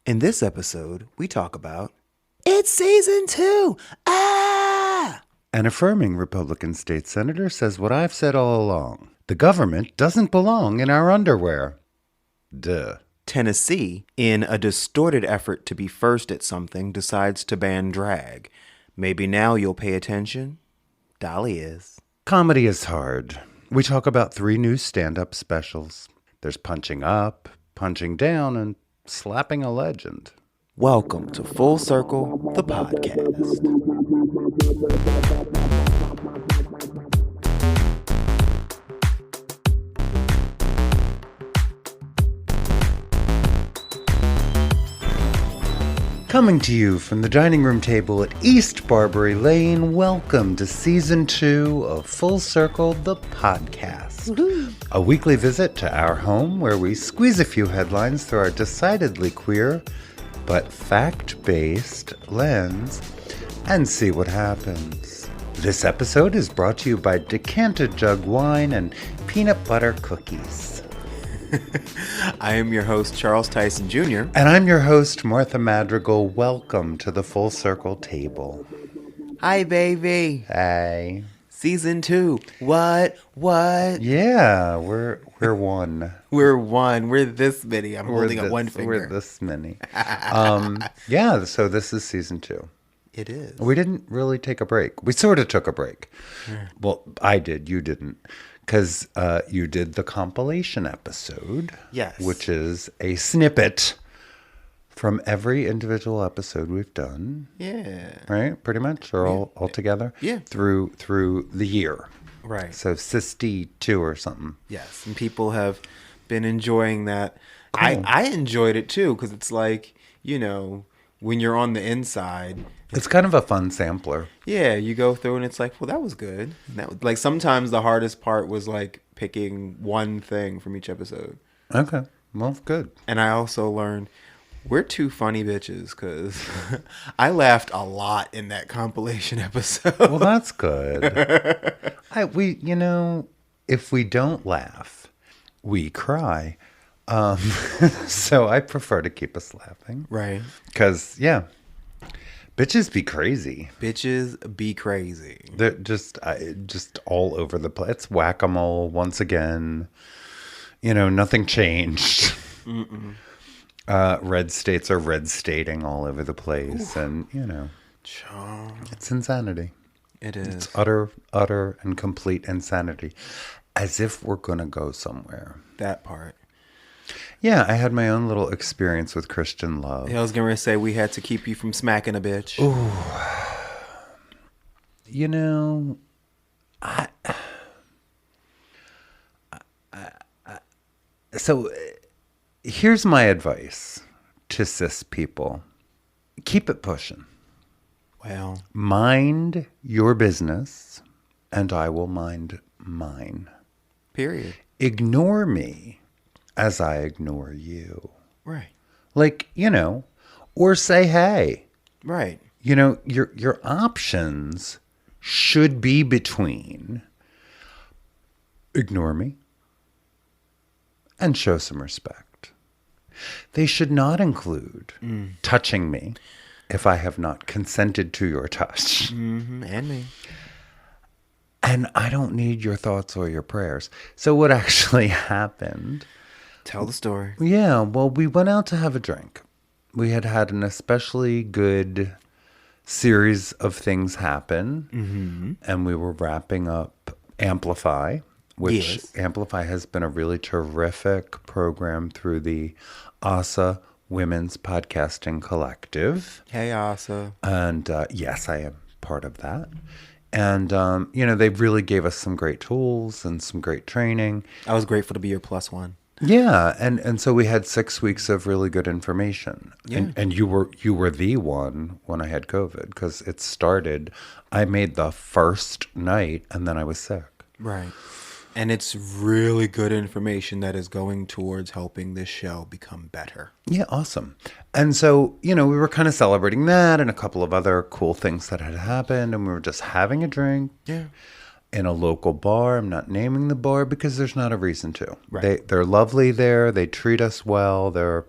In this episode, we talk about It's Season 2! Ah! An affirming Republican state senator says what I've said all along. The government doesn't belong in our underwear. Duh. Tennessee, in a distorted effort to be first at something, decides to ban drag. Maybe now you'll pay attention? Dolly is. Comedy is hard. We talk about 3 new stand-up specials. There's punching up, punching down, and slapping a legend. Welcome to Full Circle, the podcast. Coming to you from the dining room table at East Barbary Lane, welcome to Season 2 of Full Circle, the podcast. Woo-hoo. A weekly visit to our home where we squeeze a few headlines through our decidedly queer but fact-based lens and see what happens. This episode is brought to you by decanted jug wine and peanut butter cookies. I am your host, Charles Tyson Jr. And I'm your host, Martha Madrigal. Welcome to the Full Circle table. Hi, baby. Hey. Season 2. What? Yeah, we're one. We're one. We're this many. I'm holding up one finger. We're this many. Yeah, so this is Season 2. It is. We didn't really take a break. We sort of took a break. Well, I did. You didn't. Because you did the compilation episode. Yes. Which is a snippet from every individual episode we've done. Yeah. Right? Pretty much? Or all together? Yeah. Through the year. Right. So SIST 2 or something. Yes. And people have been enjoying that. Cool. I enjoyed it too, because it's like, you know, when you're on the inside, it's kind of a fun sampler. Yeah, you go through and it's like, well, that was good. And that, like, sometimes the hardest part was like picking one thing from each episode. Okay, well, good. And I also learned we're two funny bitches, because I laughed a lot in that compilation episode. Well, that's good. If we don't laugh, we cry. So I prefer to keep us laughing. Right. Because, yeah. Bitches be crazy. Bitches be crazy. They're just all over the place. It's whack-a-mole once again. You know, nothing changed. Red states are red stating all over the place. Oof. And, you know, it's insanity. It is. It's utter and complete insanity. As if we're going to go somewhere. That part. Yeah, I had my own little experience with Christian love. Yeah, I was going to say we had to keep you from smacking a bitch. Ooh. You know, so here's my advice to cis people. Keep it pushing. Well. Mind your business, and I will mind mine. Period. Ignore me as I ignore you. Right. Like, you know, or say hey. Right. You know, your options should be between ignore me and show some respect. They should not include touching me if I have not consented to your touch. Mm-hmm. And me. And I don't need your thoughts or your prayers. So what actually happened... Tell the story. Yeah, well, we went out to have a drink. We had an especially good series of things happen, and we were wrapping up Amplify, which Amplify has been a really terrific program through the ASA Women's Podcasting Collective. Hey, ASA. And yes, I am part of that. And, they really gave us some great tools and some great training. I was grateful to be your plus one. Yeah, and so we had 6 weeks of really good information. Yeah. And you were the one when I had COVID, because it started, I made the first night and then I was sick. Right. And it's really good information that is going towards helping this show become better. Yeah, awesome. And so, we were kind of celebrating that and a couple of other cool things that had happened, and we were just having a drink. Yeah. In a local bar. I'm not naming the bar because there's not a reason to. Right. They're lovely there. They treat us well. They're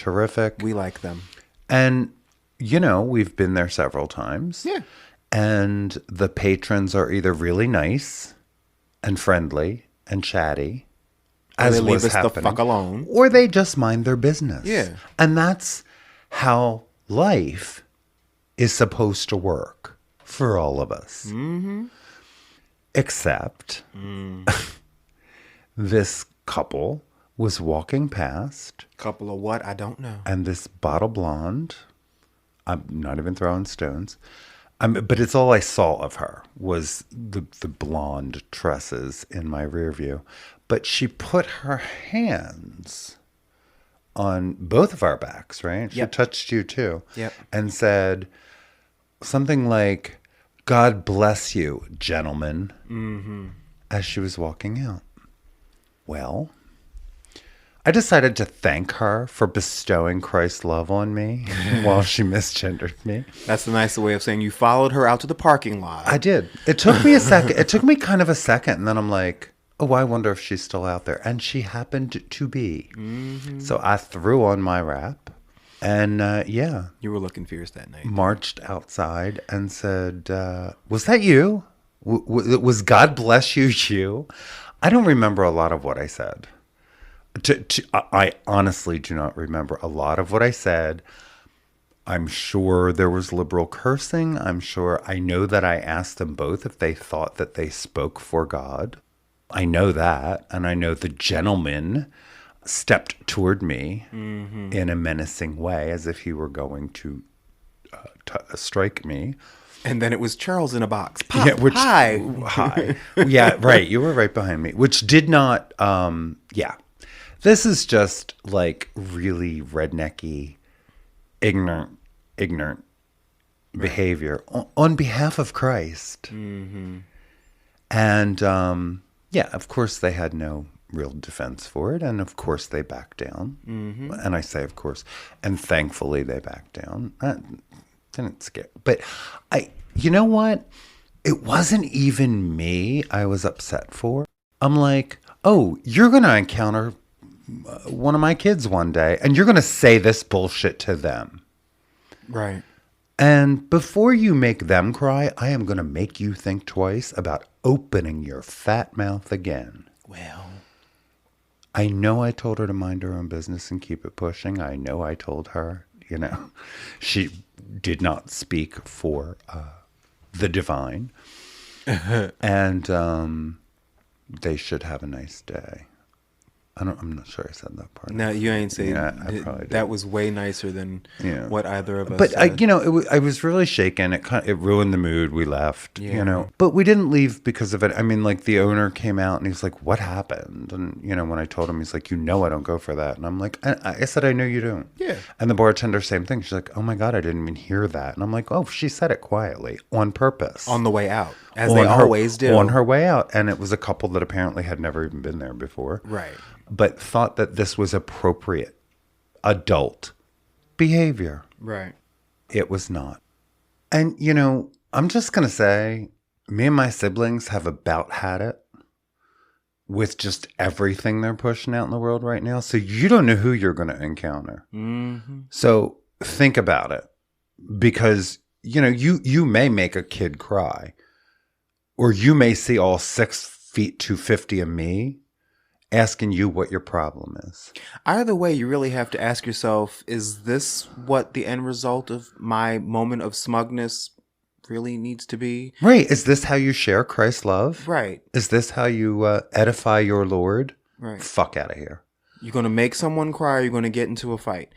terrific. We like them. And, we've been there several times. Yeah. And the patrons are either really nice and friendly and chatty, Or as they leave was us happening, the fuck alone. or they just mind their business. Yeah. And that's how life is supposed to work for all of us. Mm-hmm. Except this couple was walking past. Couple of what? I don't know. And this bottle blonde, I'm not even throwing stones, but it's all I saw of her was the blonde tresses in my rear view. But she put her hands on both of our backs, right? Yep. She touched you too. Yep. And said something like, "God bless you, gentlemen," as she was walking out. Well, I decided to thank her for bestowing Christ's love on me while she misgendered me. That's the nicer way of saying you followed her out to the parking lot. I did. It took me a second. It took me kind of a second. And then I'm like, oh, I wonder if she's still out there. And she happened to be. Mm-hmm. So I threw on my wrap and, You were looking fierce that night. Marched outside and said, was that you? Was God bless you, you? I don't remember a lot of what I said. I honestly do not remember a lot of what I said. I'm sure there was liberal cursing. I know that I asked them both if they thought that they spoke for God. I know that. And I know the gentleman stepped toward me in a menacing way as if he were going to strike me. And then it was Charles in a box. Pop, Yeah, hi. Hi. Yeah, right. You were right behind me, which did not, This is just like really rednecky, ignorant behavior on behalf of Christ. Mm-hmm. And of course they had no real defense for it. And of course they backed down. Mm-hmm. And I say, of course, and thankfully they backed down. Didn't scare. But you know what? It wasn't even me I was upset for. I'm like, oh, you're going to encounter one of my kids one day, and you're going to say this bullshit to them. Right. And before you make them cry, I am going to make you think twice about opening your fat mouth again. Well, I know I told her to mind her own business and keep it pushing. I know I told her, she did not speak for the divine. And they should have a nice day. I'm not sure I said that part. No, you ain't saying I probably did. That was way nicer than what either of us But said. I was really shaken. It ruined the mood. We left, But we didn't leave because of it. I mean, like the owner came out and he was like, "What happened?" And when I told him, he's like, I don't go for that." And I'm like, I said, "I know you don't." Yeah. And the bartender, same thing. She's like, "Oh my God, I didn't even hear that." And I'm like, "Oh, she said it quietly on purpose On the way out, as they always do. On her way out, and it was a couple that apparently had never even been there before, Right. but thought that this was appropriate adult behavior. Right. It was not. And, I'm just going to say, me and my siblings have about had it with just everything they're pushing out in the world right now. So you don't know who you're going to encounter. Mm-hmm. So think about it, because, you may make a kid cry, or you may see all 6 feet 250 of me asking you what your problem is. Either way, you really have to ask yourself, is this what the end result of my moment of smugness really needs to be? Right. Is this how you share Christ's love? Right. Is this how you edify your Lord? Right. Fuck out of here. You're going to make someone cry, or you're going to get into a fight.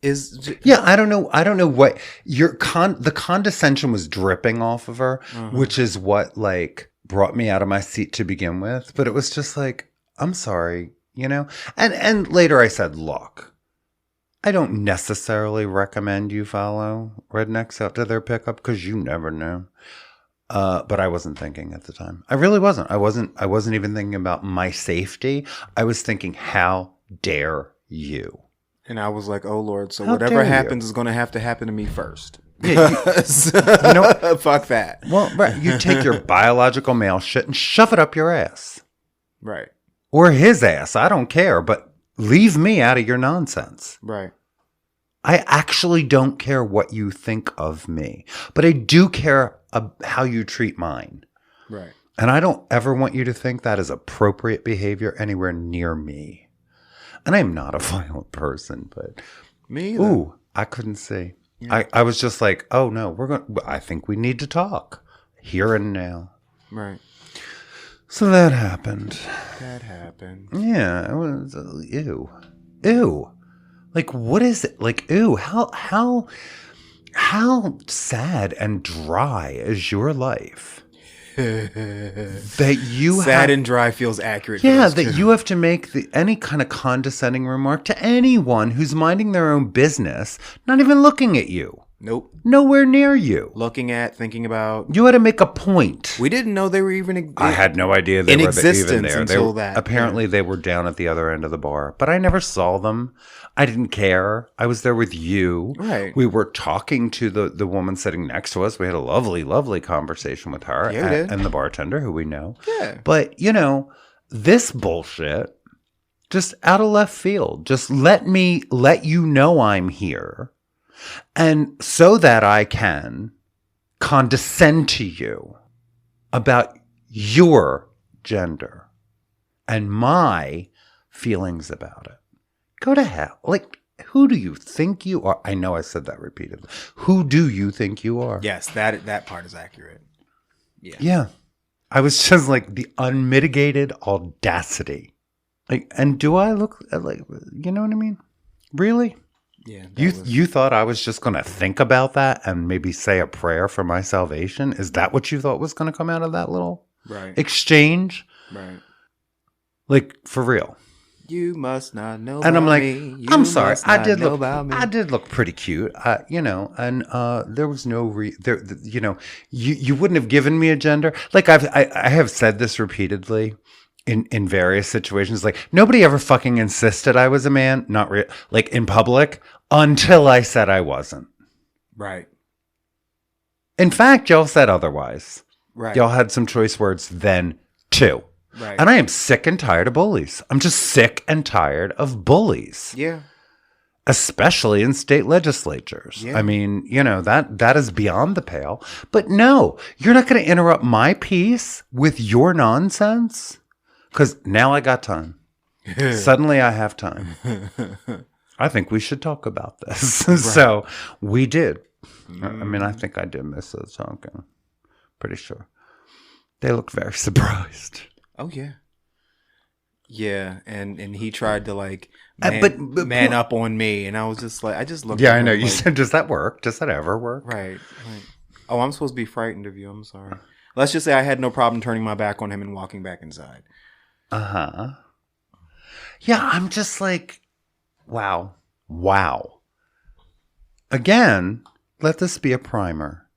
I don't know what the condescension was dripping off of her, which is what brought me out of my seat to begin with. But it was just like, I'm sorry, and later I said, look, I don't necessarily recommend you follow rednecks out to their pickup, because you never know. But I wasn't thinking at the time. I really wasn't. I wasn't even thinking about my safety. I was thinking, how dare you? And I was like, oh Lord, so How whatever dare happens you? is going to have to happen to me first. Yeah, Fuck that. Well, right, you take your biological male shit and shove it up your ass. Right. Or his ass. I don't care, but leave me out of your nonsense. Right. I actually don't care what you think of me, but I do care how you treat mine. Right. And I don't ever want you to think that is appropriate behavior anywhere near me. And I'm not a violent person, but Me either. ooh, I couldn't see. Yeah. I was just like, oh no, I think we need to talk here and now. Right. So that happened. Yeah, it was ew. Like, what is it? Like, ew, how sad and dry is your life? That you sad and dry feels accurate. Yeah, that you have to make any kind of condescending remark to anyone who's minding their own business, not even looking at you. Nope. Nowhere near you. Looking at, thinking about. You had to make a point. We didn't know they were even. I had no idea they in were existence even there. Until that. Apparently, they were down at the other end of the bar, but I never saw them. I didn't care. I was there with you. Right. We were talking to the woman sitting next to us. We had a lovely, lovely conversation with her and the bartender who we know. Yeah. But, this bullshit, just out of left field. Just let you know I'm here. And so that I can condescend to you about your gender and my feelings about it. Go to hell. Like, who do you think you are? I know I said that repeatedly. Who do you think you are? Yes, that part is accurate. Yeah. Yeah. I was just like the unmitigated audacity. Like, and do I look like, you know what I mean? Really? Yeah. You thought I was just going to think about that and maybe say a prayer for my salvation? Is that what you thought was going to come out of that little exchange? Right. Like, for real. You must not know and about I'm like, me. I'm sorry. I did look pretty cute, and there was no you wouldn't have given me a gender. Like I have said this repeatedly in various situations. Like, nobody ever fucking insisted I was a man, not like in public, until I said I wasn't. Right. In fact, y'all said otherwise. Right. Y'all had some choice words then too. Right. And I am sick and tired of bullies. I'm just sick and tired of bullies. Yeah. Especially in state legislatures. Yeah. I mean, that is beyond the pale. But no, you're not going to interrupt my peace with your nonsense. Because now I got time. Suddenly I have time. I think we should talk about this. Right. So we did. I mean, I think I did miss those talking. Pretty sure. They looked very surprised. Oh, yeah. Yeah, and he tried to, like, man up on me, and I was just like, I just looked at him. Yeah, I know. Like, you said, does that work? Does that ever work? Right. Oh, I'm supposed to be frightened of you. I'm sorry. Let's just say I had no problem turning my back on him and walking back inside. Uh-huh. Yeah, I'm just like, wow. Again, let this be a primer.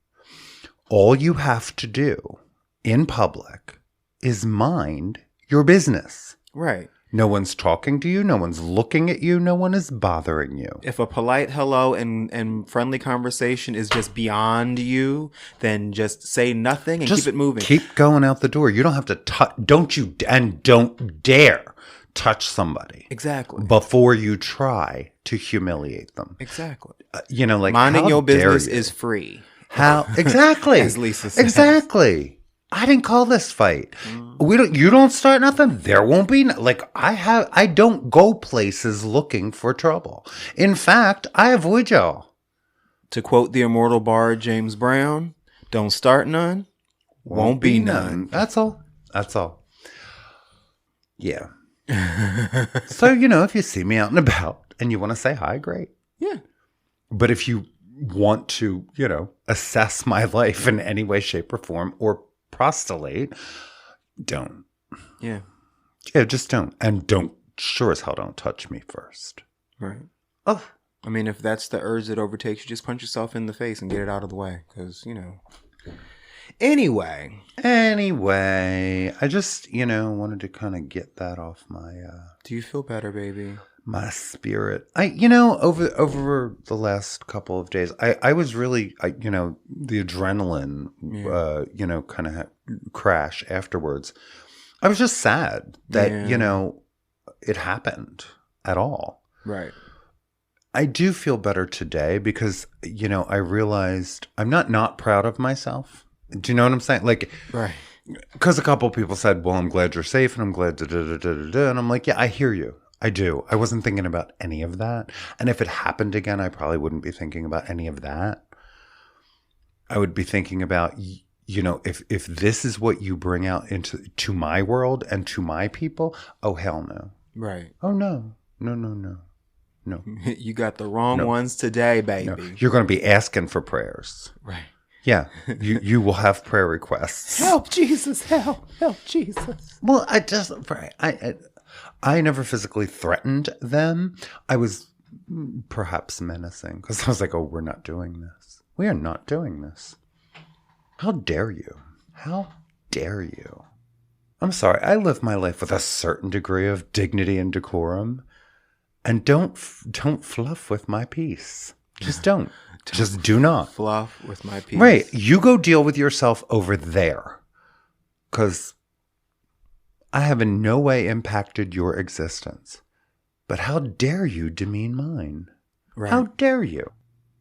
All you have to do in public is mind your business. Right. No one's talking to you. No one's looking at you. No one is bothering you. If a polite hello and friendly conversation is just beyond you, then just say nothing and keep it moving. Keep going out the door. You don't have to touch. Don't dare touch somebody. Exactly. Before you try to humiliate them. Exactly. Like, minding your business is free. How exactly? As Lisa says. Exactly. I didn't call this fight. You don't start nothing. There won't be I don't go places looking for trouble. In fact, I avoid y'all. To quote the immortal bard James Brown, don't start none, won't be none. That's all. Yeah. So, if you see me out and about and you want to say hi, great. Yeah. But if you want to, assess my life in any way, shape, or form, or prostulate, don't. Yeah. Yeah, just don't. And sure as hell don't touch me first. Right. Oh. I mean, if that's the urge that overtakes you, just punch yourself in the face and get it out of the way. Because, Anyway, I just, wanted to kind of get that off my... Do you feel better, baby? My spirit. Over the last couple of days, I was really, the adrenaline, kind of crash afterwards. I was just sad that, it happened at all. Right. I do feel better today because, I realized I'm not proud of myself. Do you know what I'm saying? Like, Right. because a couple of people said, well, I'm glad you're safe and I'm glad da da da da da da. And I'm like, yeah, I hear you. I do. I wasn't thinking about any of that. And if it happened again, I probably wouldn't be thinking about any of that. I would be thinking about, if this is what you bring out to my world and to my people, oh, hell no. Right. Oh, no. No, no, no. No. You got the wrong ones today, baby. No. You're going to be asking for prayers. Right. Yeah. You will have prayer requests. Help, Jesus. Help Jesus. Well, I never physically threatened them. I was perhaps menacing because I was like, oh, we're not doing this. We are not doing this. How dare you? How dare you? I'm sorry. I live my life with a certain degree of dignity and decorum. And don't fluff with my peace. Just don't. Just do not. Fluff with my peace. Right. You go deal with yourself over there. Because I have in no way impacted your existence. But how dare you demean mine? Right. How dare you?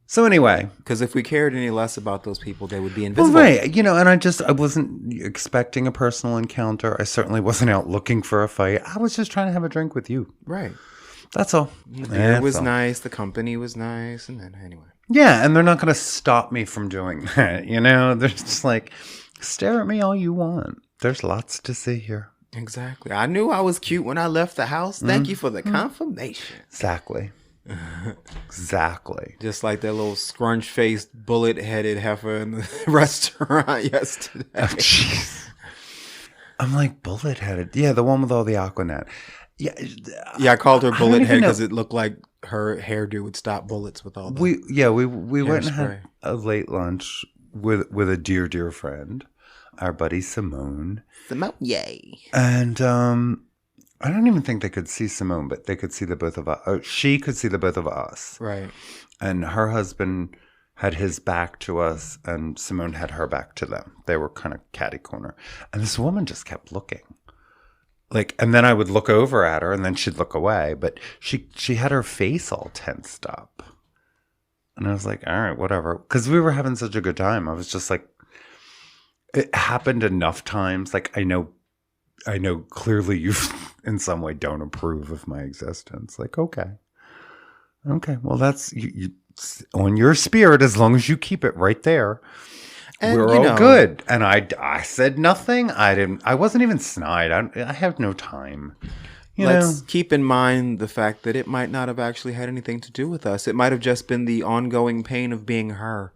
So anyway. Because if we cared any less about those people, they would be invisible. Well, right. And I wasn't expecting a personal encounter. I certainly wasn't out looking for a fight. I was just trying to have a drink with you. Right. That's all. The beer was nice. The company was nice. And then anyway. Yeah, and they're not going to stop me from doing that. They're just like, stare at me all you want. There's lots to see here. Exactly. I knew I was cute when I left the house. Thank you for the confirmation. Exactly. Exactly. Just like that little scrunch-faced, bullet-headed heifer in the restaurant yesterday. Oh, jeez. I'm like, bullet-headed? Yeah, the one with all the Aquanet. Yeah, I called her bullet head because it looked like her hairdo would stop bullets with all that. We went and had a late lunch with a dear friend, our buddy Simone. Simone, yay! And I don't even think they could see Simone, but they could see the both of us. Oh, she could see the both of us, right? And her husband had his back to us, and Simone had her back to them. They were kind of catty corner, and this woman just kept looking. And then I would look over at her and then she'd look away, but she had her face all tensed up. And I was like, all right, whatever. Because we were having such a good time. I was just like, it happened enough times. Like, I know clearly you in some way don't approve of my existence. Like, okay, well, that's you on your spirit as long as you keep it right there. And, we're all good. And I said nothing. I wasn't even snide. I have no time. Let's keep in mind the fact that it might not have actually had anything to do with us. It might have just been the ongoing pain of being her.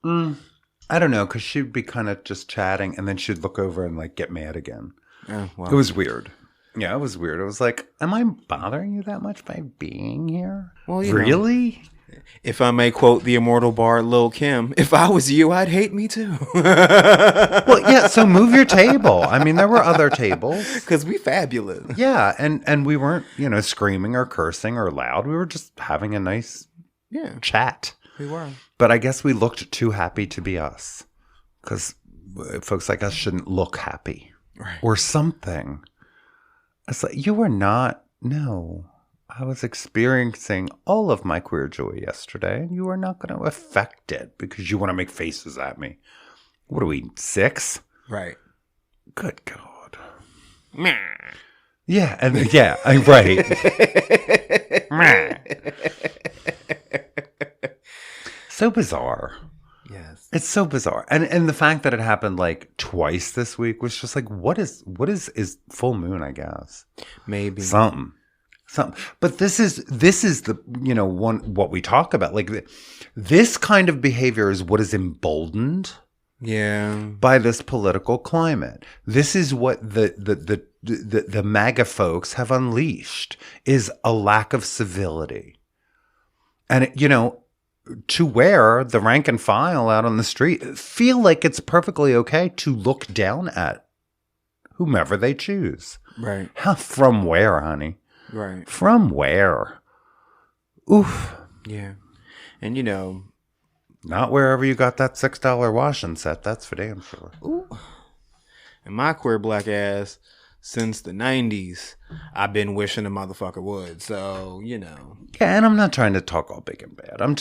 I don't know, because she'd be kind of just chatting and then she'd look over and get mad again. Oh, well. It was weird. Yeah, it was weird. It was like, am I bothering you that much by being here? Well, really? If I may quote the immortal bard Lil' Kim, if I was you, I'd hate me too. Well, yeah, so move your table. I mean, there were other tables. Because we fabulous. Yeah, and we weren't, screaming or cursing or loud. We were just having a nice chat. We were. But I guess we looked too happy to be us. Because folks like us shouldn't look happy. Right. Or something. It's like, you were not, no. I was experiencing all of my queer joy yesterday, and you are not going to affect it because you want to make faces at me. What are we, 6? Right. Good God. Meh. Yeah, and yeah, I'm right. So bizarre. Yes. It's so bizarre. And the fact that it happened twice this week was just what is full moon, I guess. Maybe. Something. But this is the what we talk about. This kind of behavior is what is emboldened by this political climate. This is what the MAGA folks have unleashed, is a lack of civility. And to where the rank and file out on the street feel like it's perfectly okay to look down at whomever they choose. Right. From where, honey? Right. From where? Oof. Yeah. And not wherever you got that $6 washing set. That's for damn sure. Ooh. And my queer black ass since the 90s, I've been wishing a motherfucker would. So, Yeah, and I'm not trying to talk all big and bad. I'm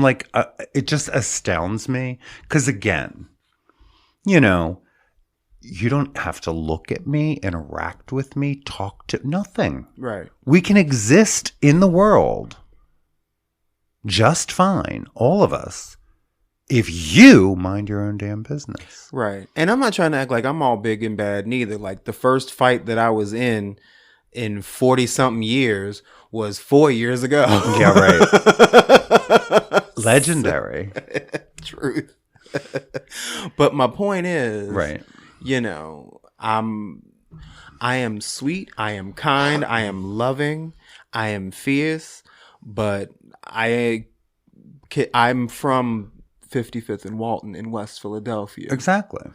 like, it just astounds me. Because again, you don't have to look at me, interact with me, talk to nothing. Right. We can exist in the world just fine, all of us, if you mind your own damn business. Right. And I'm not trying to act like I'm all big and bad neither. Like the first fight that I was in 40 something years was 4 years ago. Yeah, right. Legendary. Truth. But my point is, Right. I am sweet, I am kind, I am loving, I am fierce, but I'm from 55th and Walton in West Philadelphia. Exactly.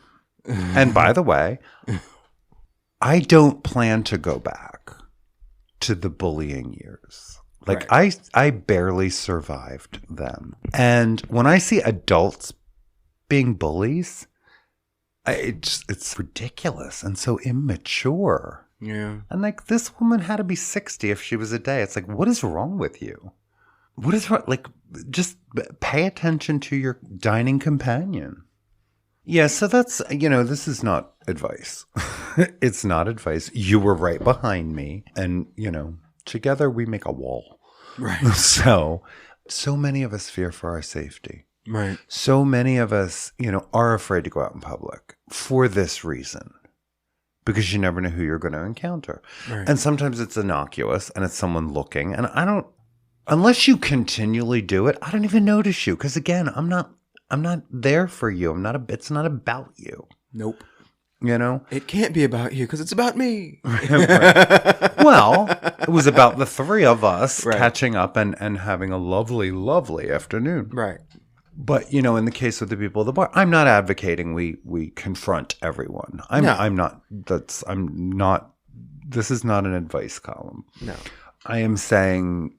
And by the way, I don't plan to go back to the bullying years. Like, right. I barely survived them. And when I see adults being bullies, it's ridiculous and so immature. Yeah. And like, this woman had to be 60 if she was a day. It's like, what is wrong with you? What is wrong? Like, just pay attention to your dining companion. Yeah, so that's, this is not advice. It's not advice. You were right behind me. And, together we make a wall. Right. So many of us fear for our safety. Right. So many of us, are afraid to go out in public for this reason. Because you never know who you're going to encounter. Right. And sometimes it's innocuous and it's someone looking. And unless you continually do it, I don't even notice you. Because again, I'm not there for you. It's not about you. Nope. It can't be about you because it's about me. Right. Well, it was about the three of us catching up and having a lovely, lovely afternoon. Right. But, in the case of the people at the bar, I'm not advocating we confront everyone. I'm not, this is not an advice column. No. I am saying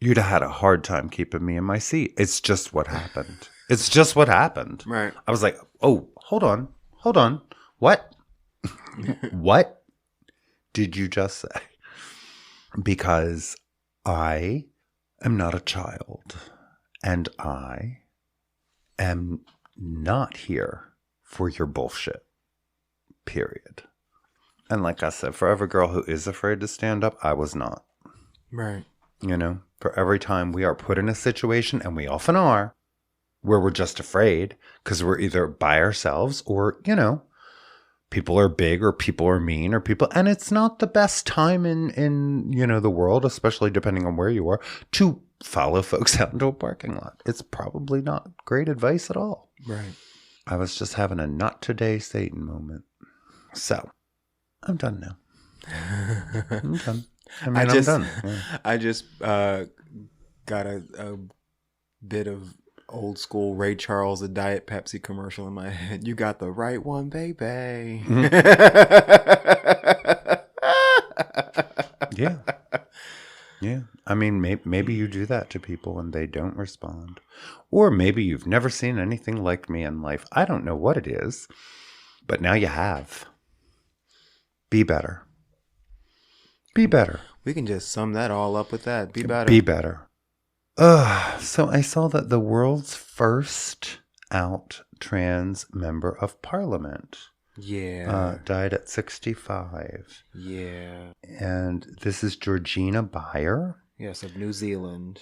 you'd have had a hard time keeping me in my seat. It's just what happened. It's just what happened. Right. I was like, oh, hold on. What? What did you just say? Because I am not a child. And I am not here for your bullshit. Period. And like I said, for every girl who is afraid to stand up, I was not. Right. For every time we are put in a situation, and we often are, where we're just afraid because we're either by ourselves or, people are big or people are mean or people, and it's not the best time in the world, especially depending on where you are, to follow folks out into a parking lot. It's probably not great advice at all. Right. I was just having a not today Satan moment. So I'm done now. I'm done. I'm done. Yeah. I just got a bit of old school Ray Charles, a Diet Pepsi commercial in my head. You got the right one, baby. Yeah. Yeah. I mean, maybe you do that to people and they don't respond. Or maybe you've never seen anything like me in life. I don't know what it is, but now you have. Be better. Be better. We can just sum that all up with that. Be better. Be better. So I saw that the world's first out trans member of parliament died at 65. Yeah. And this is Georgina Beyer. Yes, of New Zealand.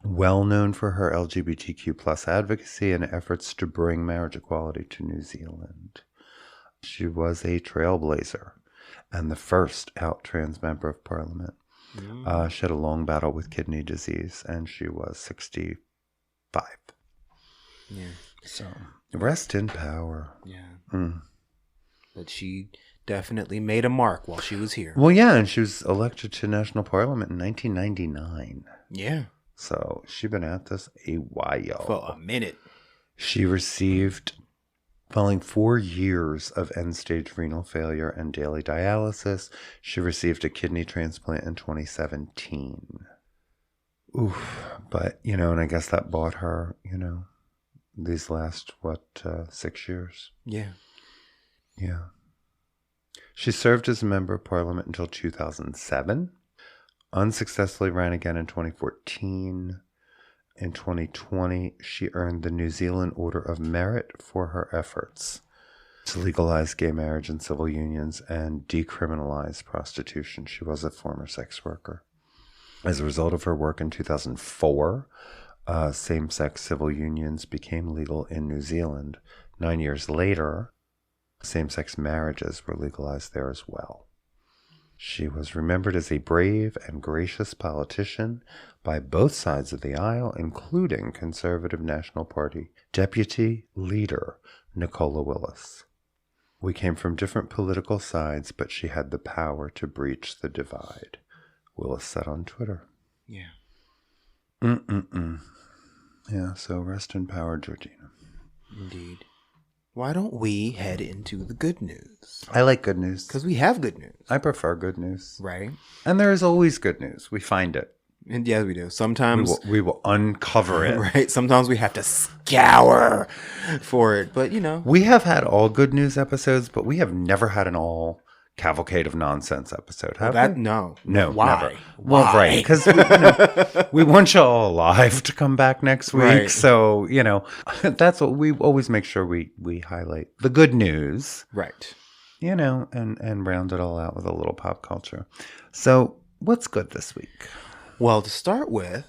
Well known for her LGBTQ plus advocacy and efforts to bring marriage equality to New Zealand. She was a trailblazer and the first out trans member of parliament. She had a long battle with kidney disease, and she was 65. Yeah. So, rest in power. Yeah. But she definitely made a mark while she was here. Well, yeah, and she was elected to national parliament in 1999. Yeah. So, she's been at this a while. For a minute. She received, following 4 years of end-stage renal failure and daily dialysis, she received a kidney transplant in 2017. Oof. But, and I guess that bought her, these last, 6 years? Yeah. Yeah. She served as a member of parliament until 2007, unsuccessfully ran again in 2014. In 2020, she earned the New Zealand Order of Merit for her efforts to legalize gay marriage and civil unions and decriminalize prostitution. She was a former sex worker. As a result of her work in 2004, same-sex civil unions became legal in New Zealand. 9 years later, same-sex marriages were legalized there as well. She was remembered as a brave and gracious politician by both sides of the aisle, including Conservative National Party Deputy Leader Nicola Willis. We came from different political sides, but she had the power to breach the divide, Willis said on Twitter. Yeah. Yeah, so rest in power, Georgina. Indeed. Why don't we head into the good news? I like good news. Because we have good news. I prefer good news. Right. And there is always good news. We find it. And yeah, we do. Sometimes we will uncover it. Right. Sometimes we have to scour for it. But, we have had all good news episodes, but we have never had an all cavalcade of nonsense episode, have we? No. Why? Never. Well, Why? right, because we want you all alive to come back next week. Right. So, that's what we always make sure we highlight. The good news. Right. And round it all out with a little pop culture. So, what's good this week? Well, to start with,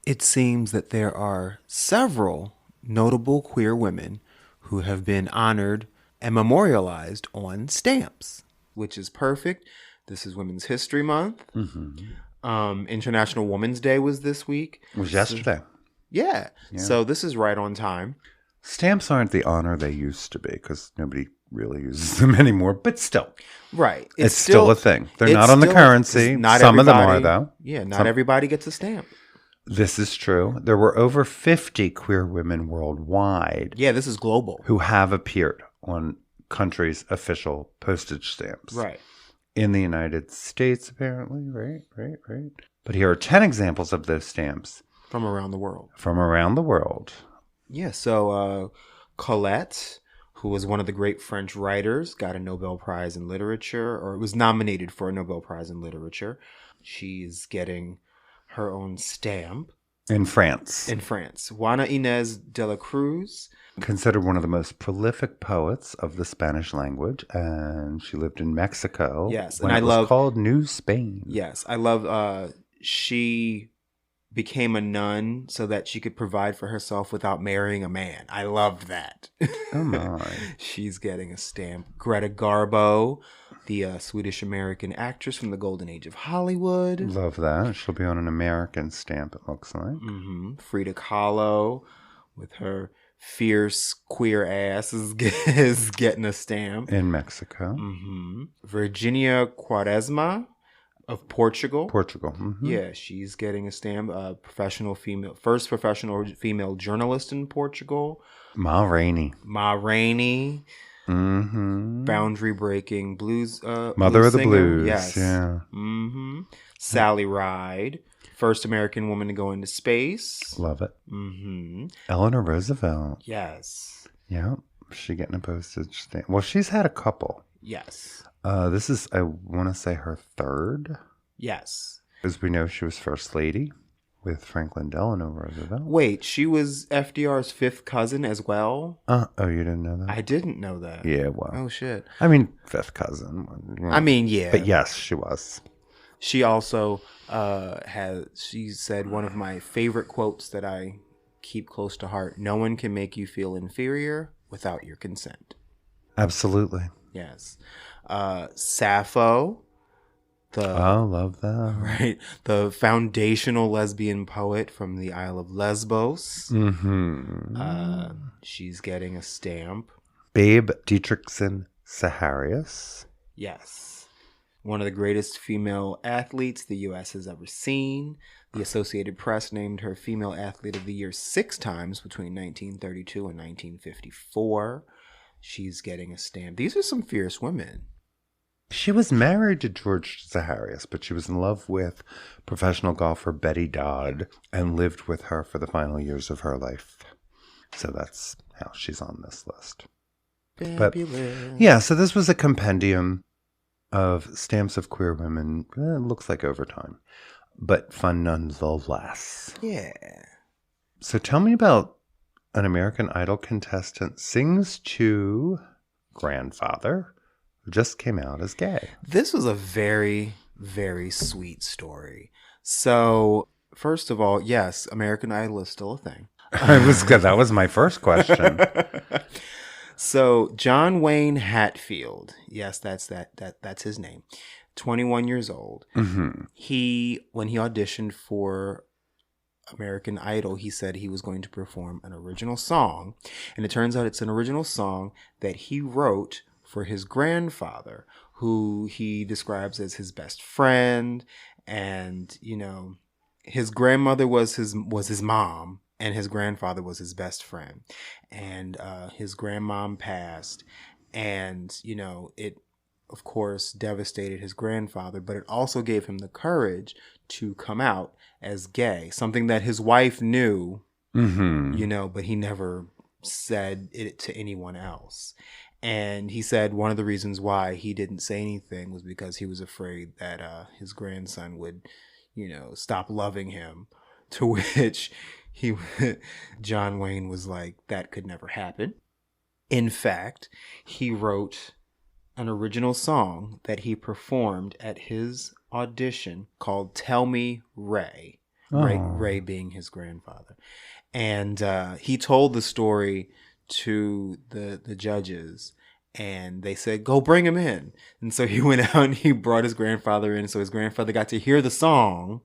it seems that there are several notable queer women who have been honored and memorialized on stamps, which is perfect. This is Women's History Month. Mm-hmm. International Women's Day was this week. It was yesterday. Yeah. So this is right on time. Stamps aren't the honor they used to be because nobody really uses them anymore, but still. Right. It's still a thing. They're not on the currency. Some of them are, though. Yeah, not everybody gets a stamp. This is true. There were over 50 queer women worldwide. Yeah, this is global. Who have appeared on countries' official postage stamps. Right. In the United States, apparently. Right. But here are 10 examples of those stamps. From around the world. Yeah, so Colette, who was one of the great French writers, got a Nobel Prize in Literature, or was nominated for a Nobel Prize in Literature. She's getting her own stamp. In France. Juana Inés de la Cruz. Considered one of the most prolific poets of the Spanish language, and she lived in Mexico. Yes, when it was called New Spain. Yes, I love. She became a nun so that she could provide for herself without marrying a man. I loved that. Oh my! She's getting a stamp. Greta Garbo, the Swedish-American actress from the golden age of Hollywood. Love that. She'll be on an American stamp, it looks like. Mm-hmm. Frida Kahlo, with her fierce queer ass, is getting a stamp. In Mexico. Mm-hmm. Virginia Quaresma of Portugal. Mm-hmm. Yeah, she's getting a stamp. First professional female journalist in Portugal. Ma Rainey. Mm-hmm. Boundary breaking blues. Mother blues of the singer. blues. Yes. Yeah. Mm-hmm. Sally Ride, first American woman to go into space. Love it. Mm-hmm. Eleanor Roosevelt. Yes. Yeah. She getting a postage stamp. Well, she's had a couple. Yes. This is, I want to say, her third. Yes. As we know, she was First Lady with Franklin Delano Roosevelt. Wait, she was FDR's fifth cousin as well? Oh, you didn't know that? I didn't know that. Yeah, well. Oh, shit. I mean, fifth cousin. Yeah. But yes, she was. She also she said one of my favorite quotes that I keep close to heart. No one can make you feel inferior without your consent. Absolutely. Yes. Sappho. Love that. Right. The foundational lesbian poet from the Isle of Lesbos. Mm-hmm. She's getting a stamp. Babe Dietrichson Saharius. Yes. One of the greatest female athletes the U.S. has ever seen. The Associated Press named her Female Athlete of the Year 6 times between 1932 and 1954. She's getting a stamp. These are some fierce women. She was married to George Zaharias, but she was in love with professional golfer Betty Dodd and lived with her for the final years of her life. So that's how she's on this list. But Fabulous. yeah, so this was a compendium of stamps of queer women. It looks like overtime, but fun nonetheless. Yeah. So tell me about an American Idol contestant sings to grandfather who just came out as gay. This was a very, very sweet story. So, first of all, yes, American Idol is still a thing. That was my first question. So, John Wayne Hatfield, yes, that's his name. 21 years old. Mm-hmm. When he auditioned for American Idol, he said he was going to perform an original song, and it turns out it's an original song that he wrote for his grandfather, who he describes as his best friend. And his grandmother was his mom, and his grandfather was his best friend. And his grandmom passed, and it of course devastated his grandfather, but it also gave him the courage to come out as gay, something that his wife knew, but he never said it to anyone else. And he said one of the reasons why he didn't say anything was because he was afraid that his grandson would, stop loving him. To which John Wayne was like, that could never happen. In fact, he wrote an original song that he performed at his audition called Tell Me Ray. Ray being his grandfather. And he told the story to the judges, and they said, go bring him in. And so he went out and he brought his grandfather in. So his grandfather got to hear the song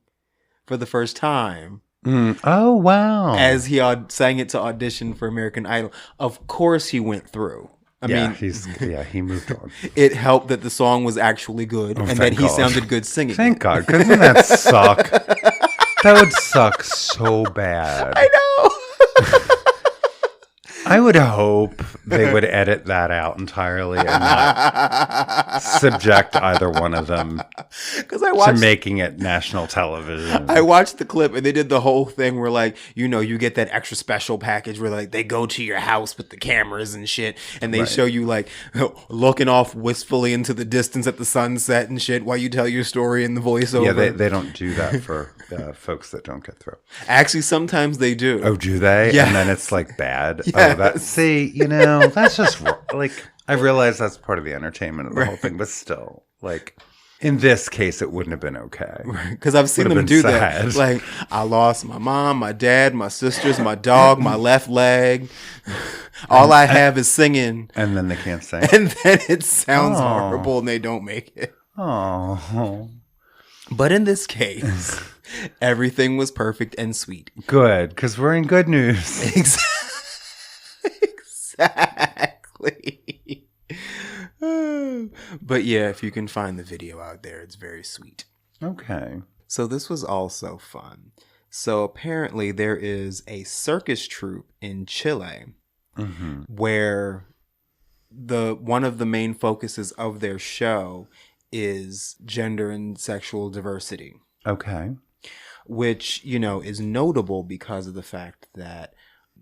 for the first time. Oh, wow. As he sang it to audition for American Idol. Of course he went through. I mean, he moved on. It helped that the song was actually good and that he sounded good singing. Thank God. Couldn't that suck? That would suck so bad. I know. I would hope they would edit that out entirely and not subject either one of them to making it national television. I watched the clip and they did the whole thing where, like, you get that extra special package where, like, they go to your house with the cameras and shit, and they show you, like, looking off wistfully into the distance at the sunset and shit while you tell your story in the voiceover. Yeah, they don't do that for folks that don't get through. Actually, sometimes they do. Oh, do they? Yeah. And then it's, like, bad? Yes. That's just, like, I realize that's part of the entertainment of the whole thing, but still, like, in this case, it wouldn't have been okay. Because I've seen them do that. Like, I lost my mom, my dad, my sisters, my dog, my left leg. All I have is singing. And then they can't sing. And then it sounds horrible and they don't make it. Oh. But in this case, everything was perfect and sweet. Good, because we're in good news. Exactly. But yeah, if you can find the video out there, it's very sweet. Okay. So this was also fun. So apparently there is a circus troupe in Chile where one of the main focuses of their show is gender and sexual diversity. Okay. Which, is notable because of the fact that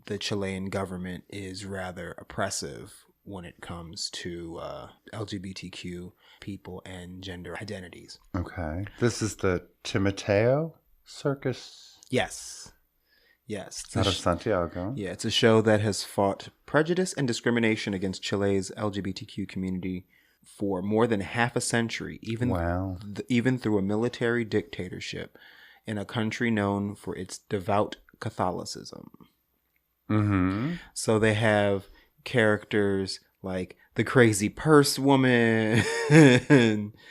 the Chilean government is rather oppressive when it comes to LGBTQ people and gender identities. Okay. This is the Timoteo Circus? Yes. It's out of Santiago. Yeah, it's a show that has fought prejudice and discrimination against Chile's LGBTQ community for more than half a century, even through a military dictatorship in a country known for its devout Catholicism. Mm-hmm. So they have characters like the crazy purse woman,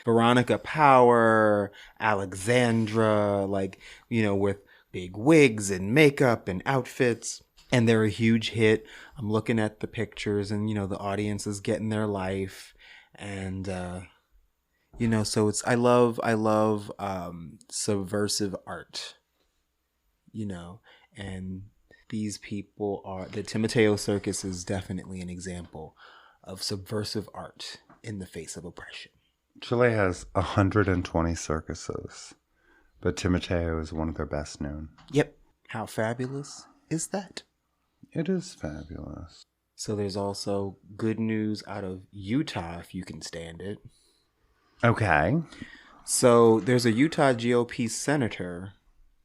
Veronica Power, Alexandra, with big wigs and makeup and outfits. And they're a huge hit. I'm looking at the pictures and, the audience is getting their life. And, so I love subversive art, and these people the Timoteo Circus is definitely an example of subversive art in the face of oppression. Chile has 120 circuses, but Timoteo is one of their best known. Yep. How fabulous is that? It is fabulous. So there's also good news out of Utah, if you can stand it. Okay. So there's a Utah GOP senator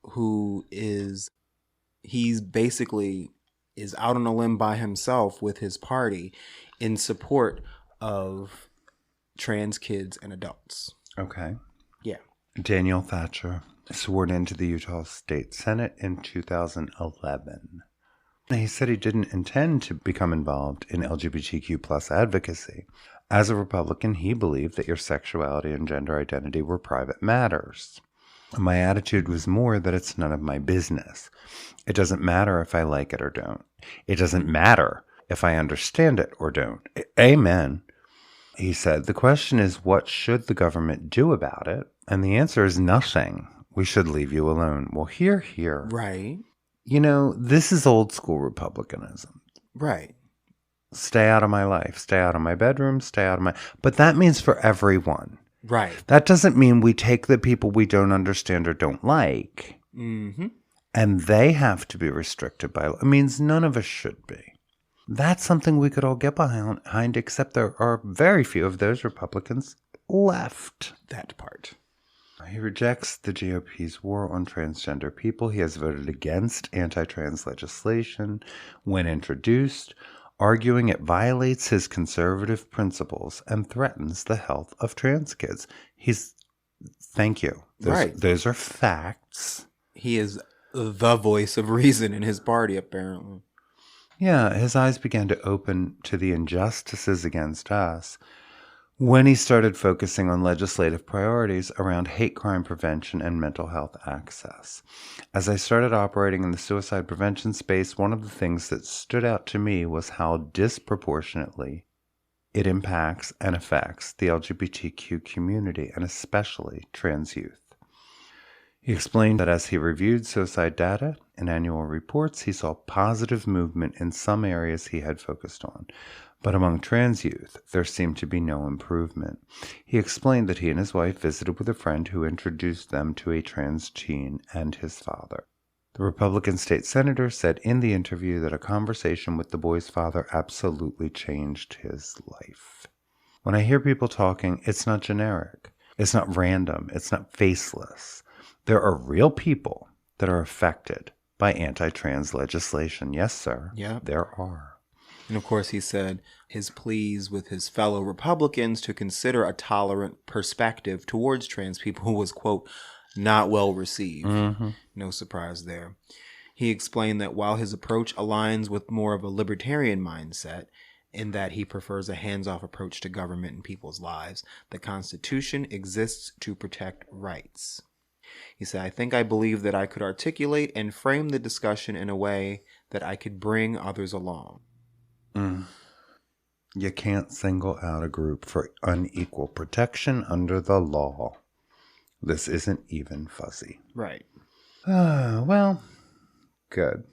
who he's basically is out on a limb by himself with his party in support of trans kids and adults. Okay. Yeah. Daniel Thatcher, sworn into the Utah State Senate in 2011. He said he didn't intend to become involved in LGBTQ plus advocacy. As a Republican, he believed that your sexuality and gender identity were private matters. My attitude was more that it's none of my business. It doesn't matter if I like it or don't. It doesn't matter if I understand it or don't. Amen. He said, the question is, what should the government do about it? And the answer is nothing. We should leave you alone. Well, here. Right. You know, this is old school Republicanism. Right. Stay out of my life. Stay out of my bedroom. Stay out of my... But that means for everyone. Right. That doesn't mean we take the people we don't understand or don't like. Mm-hmm. And they have to be restricted by... It means none of us should be. That's something we could all get behind, except there are very few of those Republicans left. That part. He rejects the GOP's war on transgender people. He has voted against anti-trans legislation when introduced, arguing it violates his conservative principles and threatens the health of trans kids. Thank you. Those are facts. He is the voice of reason in his party, apparently. Yeah, his eyes began to open to the injustices against us when he started focusing on legislative priorities around hate crime prevention and mental health access. As I started operating in the suicide prevention space, one of the things that stood out to me was how disproportionately it impacts and affects the LGBTQ community, and especially trans youth. He explained that as he reviewed suicide data and annual reports, he saw positive movement in some areas he had focused on. But among trans youth, there seemed to be no improvement. He explained that he and his wife visited with a friend who introduced them to a trans teen and his father. The Republican state senator said in the interview that a conversation with the boy's father absolutely changed his life. When I hear people talking, it's not generic. It's not random. It's not faceless. There are real people that are affected by anti-trans legislation. Yes, sir. Yeah. There are. And of course, he said his pleas with his fellow Republicans to consider a tolerant perspective towards trans people was, quote, not well received. Mm-hmm. No surprise there. He explained that while his approach aligns with more of a libertarian mindset, in that he prefers a hands-off approach to government and people's lives, the Constitution exists to protect rights. He said, I think I believe that I could articulate and frame the discussion in a way that I could bring others along. You can't single out a group for unequal protection under the law. This isn't even fuzzy. Right. Well, good.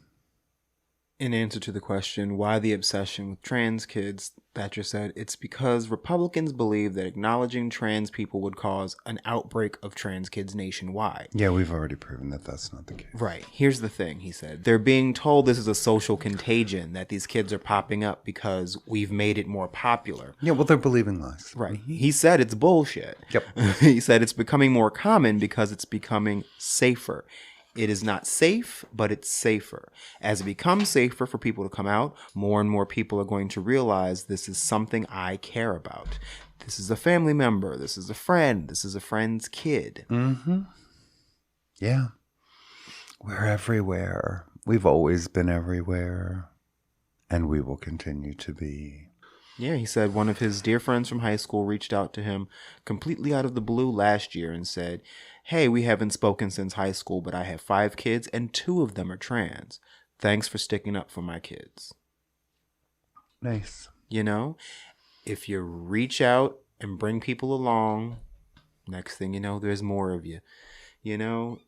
In answer to the question, why the obsession with trans kids, Thatcher said, it's because Republicans believe that acknowledging trans people would cause an outbreak of trans kids nationwide. Yeah, we've already proven that that's not the case. Right. Here's the thing, he said. They're being told this is a social contagion, that these kids are popping up because we've made it more popular. Yeah, well, they're believing lies. Right. He said it's bullshit. Yep. He said it's becoming more common because it's becoming safer. It is not safe, but it's safer. As it becomes safer for people to come out, more and more people are going to realize this is something I care about. This is a family member. This is a friend. This is a friend's kid. Mm-hmm. Yeah. We're everywhere. We've always been everywhere. And we will continue to be. Yeah, he said one of his dear friends from high school reached out to him completely out of the blue last year and said, hey, we haven't spoken since high school, but I have 5 kids and 2 of them are trans. Thanks for sticking up for my kids. Nice. You know, if you reach out and bring people along, next thing you know, there's more of you. You know?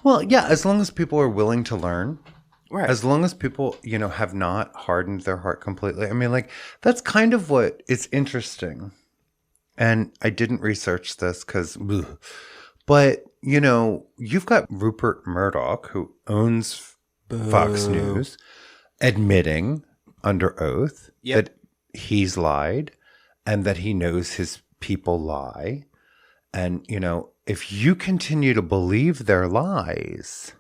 Well, yeah, as long as people are willing to learn. Right. As long as people, have not hardened their heart completely. I mean, that's kind of what is interesting. And I didn't research this because, but, you've got Rupert Murdoch, who owns Fox News, admitting under oath Yep. that he's lied and that he knows his people lie. And, if you continue to believe their lies,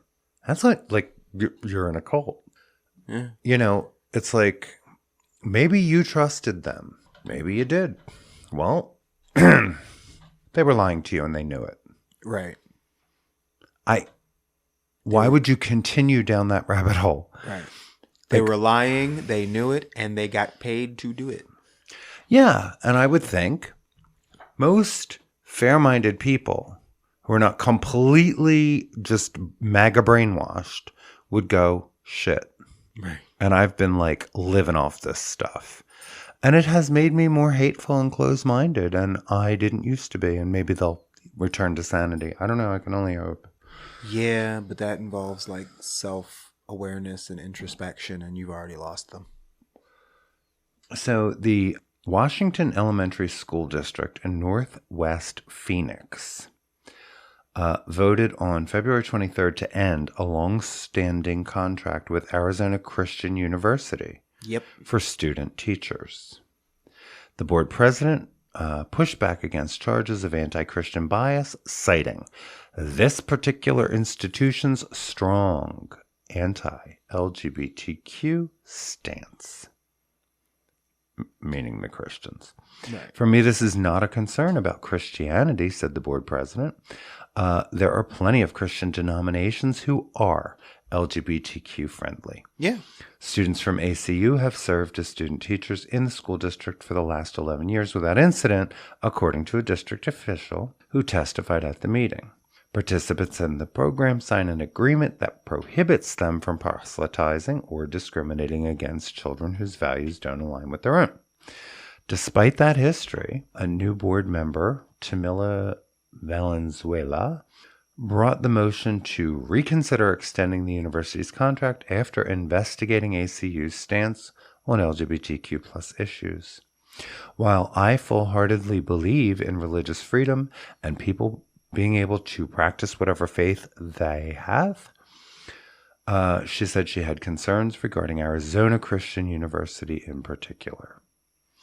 that's like you're in a cult. Yeah. It's like maybe you trusted them. Maybe you did. Well, they were lying to you and they knew it. Right. Why would you continue down that rabbit hole? Right. They were lying, they knew it, and they got paid to do it. Yeah, and I would think most fair-minded people who are not completely just MAGA brainwashed would go, shit. Right. And I've been like living off this stuff. And it has made me more hateful and closed-minded, and I didn't used to be, and maybe they'll return to sanity. I don't know, I can only hope. Yeah, but that involves like self-awareness and introspection, and you've already lost them. So the Washington Elementary School District in Northwest Phoenix voted on February 23rd to end a long-standing contract with Arizona Christian University for student teachers. The board president pushed back against charges of anti-Christian bias, citing this particular institution's strong anti-LGBTQ stance. Meaning the Christians. Right. For me, this is not a concern about Christianity, said the board president. There are plenty of Christian denominations who are LGBTQ friendly. Yeah. Students from ACU have served as student teachers in the school district for the last 11 years without incident, according to a district official who testified at the meeting. Participants in the program sign an agreement that prohibits them from proselytizing or discriminating against children whose values don't align with their own. Despite that history, a new board member, Tamila Valenzuela, brought the motion to reconsider extending the university's contract after investigating ACU's stance on LGBTQ plus issues. While I full-heartedly believe in religious freedom and people being able to practice whatever faith they have, she said she had concerns regarding Arizona Christian University in particular.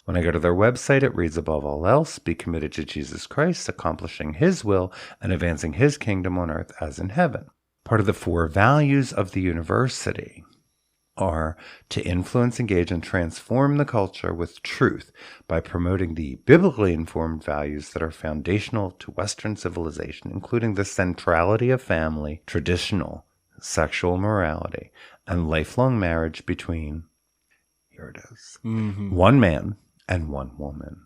When I go to their website, it reads, above all else, be committed to Jesus Christ, accomplishing his will and advancing his kingdom on earth as in heaven. Part of the 4 values of the university are to influence, engage, and transform the culture with truth by promoting the biblically informed values that are foundational to Western civilization, including the centrality of family, traditional sexual morality, and lifelong marriage between, here it is, one man and one woman.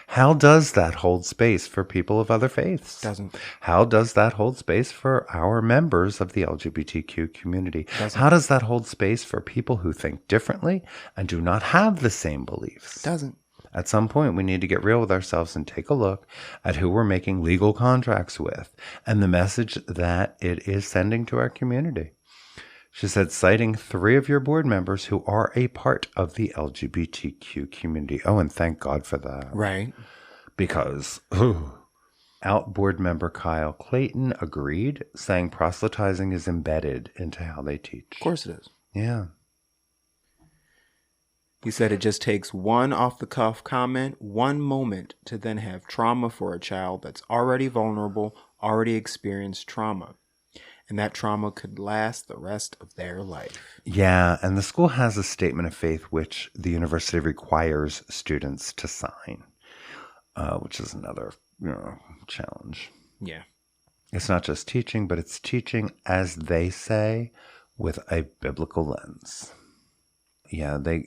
How does that hold space for people of other faiths? Doesn't. How does that hold space for our members of the LGBTQ community? Doesn't. How does that hold space for people who think differently and do not have the same beliefs? Doesn't. At some point, we need to get real with ourselves and take a look at who we're making legal contracts with and the message that it is sending to our community. She said, citing 3 of your board members who are a part of the LGBTQ community. Oh, and thank God for that. Right. Because out board member Kyle Clayton agreed, saying proselytizing is embedded into how they teach. Of course it is. Yeah. He said it just takes one off-the-cuff comment, one moment, to then have trauma for a child that's already vulnerable, already experienced trauma. And that trauma could last the rest of their life. Yeah, and the school has a statement of faith which the university requires students to sign, which is another challenge. Yeah. It's not just teaching, but it's teaching, as they say, with a biblical lens. Yeah, they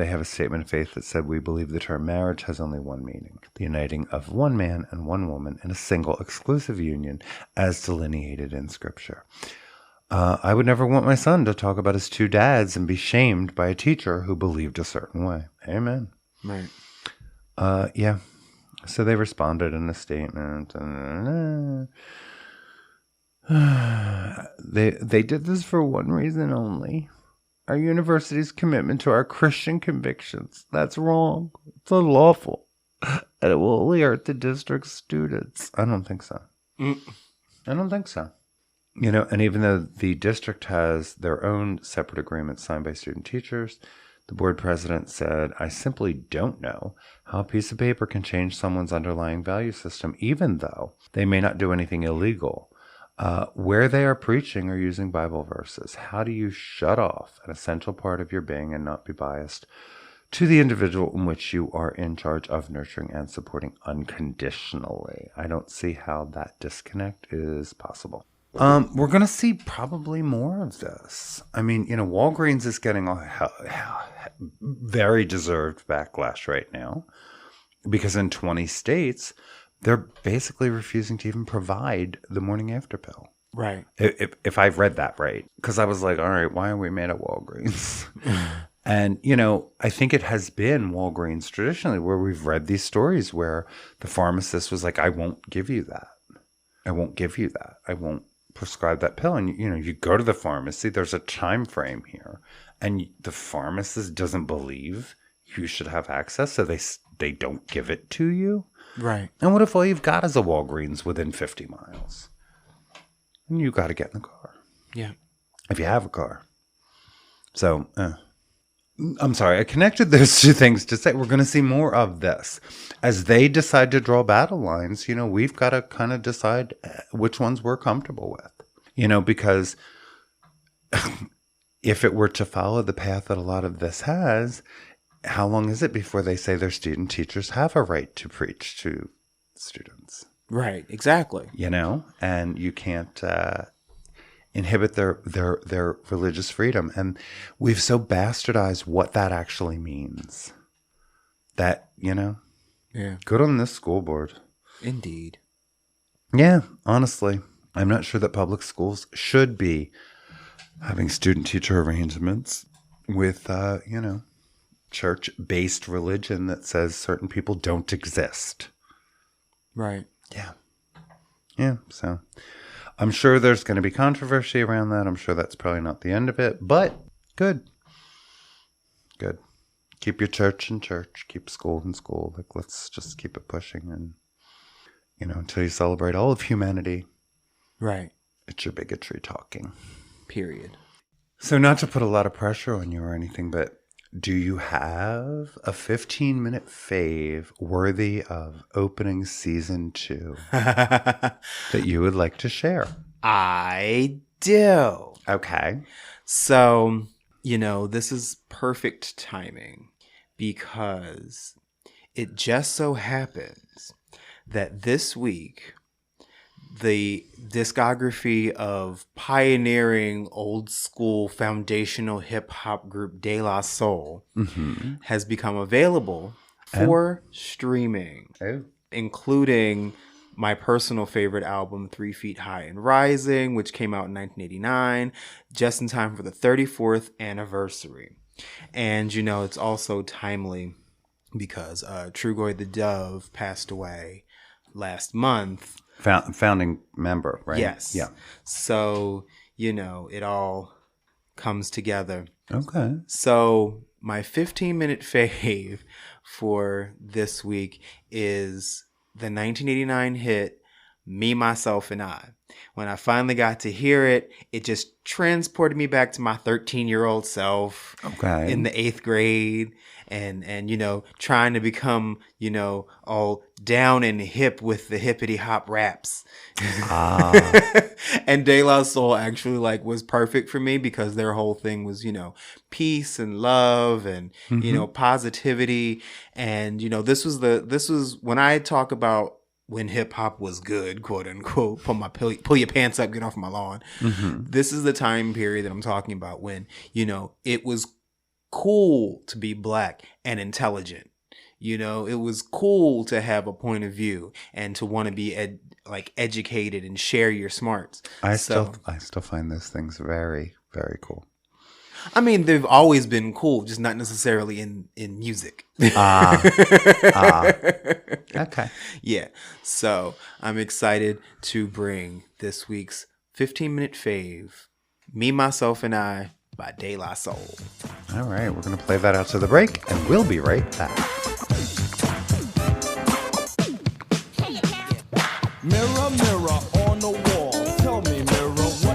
have a statement of faith that said, we believe the term marriage has only one meaning, the uniting of one man and one woman in a single exclusive union as delineated in Scripture. I would never want my son to talk about his 2 dads and be shamed by a teacher who believed a certain way. Amen. Right. Yeah. So they responded in a statement. They did this for one reason only. Our university's commitment to our Christian convictions. That's wrong. It's unlawful. And it will only hurt the district's students. I don't think so. I don't think so. And even though the district has their own separate agreements signed by student teachers, the board president said, I simply don't know how a piece of paper can change someone's underlying value system, even though they may not do anything illegal. Where they are preaching or using Bible verses, how do you shut off an essential part of your being and not be biased to the individual in which you are in charge of nurturing and supporting unconditionally? I don't see how that disconnect is possible. We're going to see probably more of this. I mean, Walgreens is getting a very deserved backlash right now because in 20 states, they're basically refusing to even provide the morning after pill. Right. If I've read that right. Because I was like, all right, why are we mad at Walgreens? And, I think it has been Walgreens traditionally where we've read these stories where the pharmacist was like, I won't give you that. I won't give you that. I won't prescribe that pill. And, you go to the pharmacy, there's a time frame here. And the pharmacist doesn't believe you should have access, so they don't give it to you. Right. And what if all you've got is a Walgreens within 50 miles? And you got to get in the car. Yeah. If you have a car. So, I'm sorry. I connected those two things to say we're going to see more of this. As they decide to draw battle lines, we've got to kind of decide which ones we're comfortable with. Because if it were to follow the path that a lot of this has, how long is it before they say their student teachers have a right to preach to students? Right, exactly. And you can't inhibit their religious freedom. And we've so bastardized what that actually means that, Yeah. Good on this school board. Indeed. Yeah, honestly, I'm not sure that public schools should be having student-teacher arrangements with, church-based religion that says certain people don't exist. Right. Yeah, so I'm sure there's going to be controversy around that. I'm sure that's probably not the end of it, but good. Keep your church in church. Keep school in school. Let's just keep it pushing and, until you celebrate all of humanity. Right. It's your bigotry talking. Period. So not to put a lot of pressure on you or anything, but do you have a 15-minute fave worthy of opening season 2 that you would like to share? I do. Okay. So, this is perfect timing because it just so happens that this week, the discography of pioneering old school foundational hip hop group De La Soul has become available for streaming, including my personal favorite album, 3 Feet High and Rising, which came out in 1989, just in time for the 34th anniversary. And, it's also timely because Trugoy the Dove passed away last month. Founding member, right? Yes. Yeah. So, it all comes together. Okay. So, my 15-minute fave for this week is the 1989 hit, Me, Myself, and I. When I finally got to hear it, it just transported me back to my 13-year-old self in the 8th grade and trying to become, all down and hip with the hippity hop raps. And De La Soul actually was perfect for me because their whole thing was, peace and love and, positivity. And, this was when I talk about when hip hop was good, quote unquote, pull your pants up, get off my lawn. This is the time period that I'm talking about when, it was cool to be black and intelligent. It was cool to have a point of view and to want to be educated and share your smarts. I still find those things very, very cool. I mean, they've always been cool, just not necessarily in music. Okay. Yeah. So I'm excited to bring this week's 15-minute fave, Me, Myself, and I by De La Soul. All right. We're going to play that out to the break, and we'll be right back. Mirror, mirror on the wall, tell me, mirror,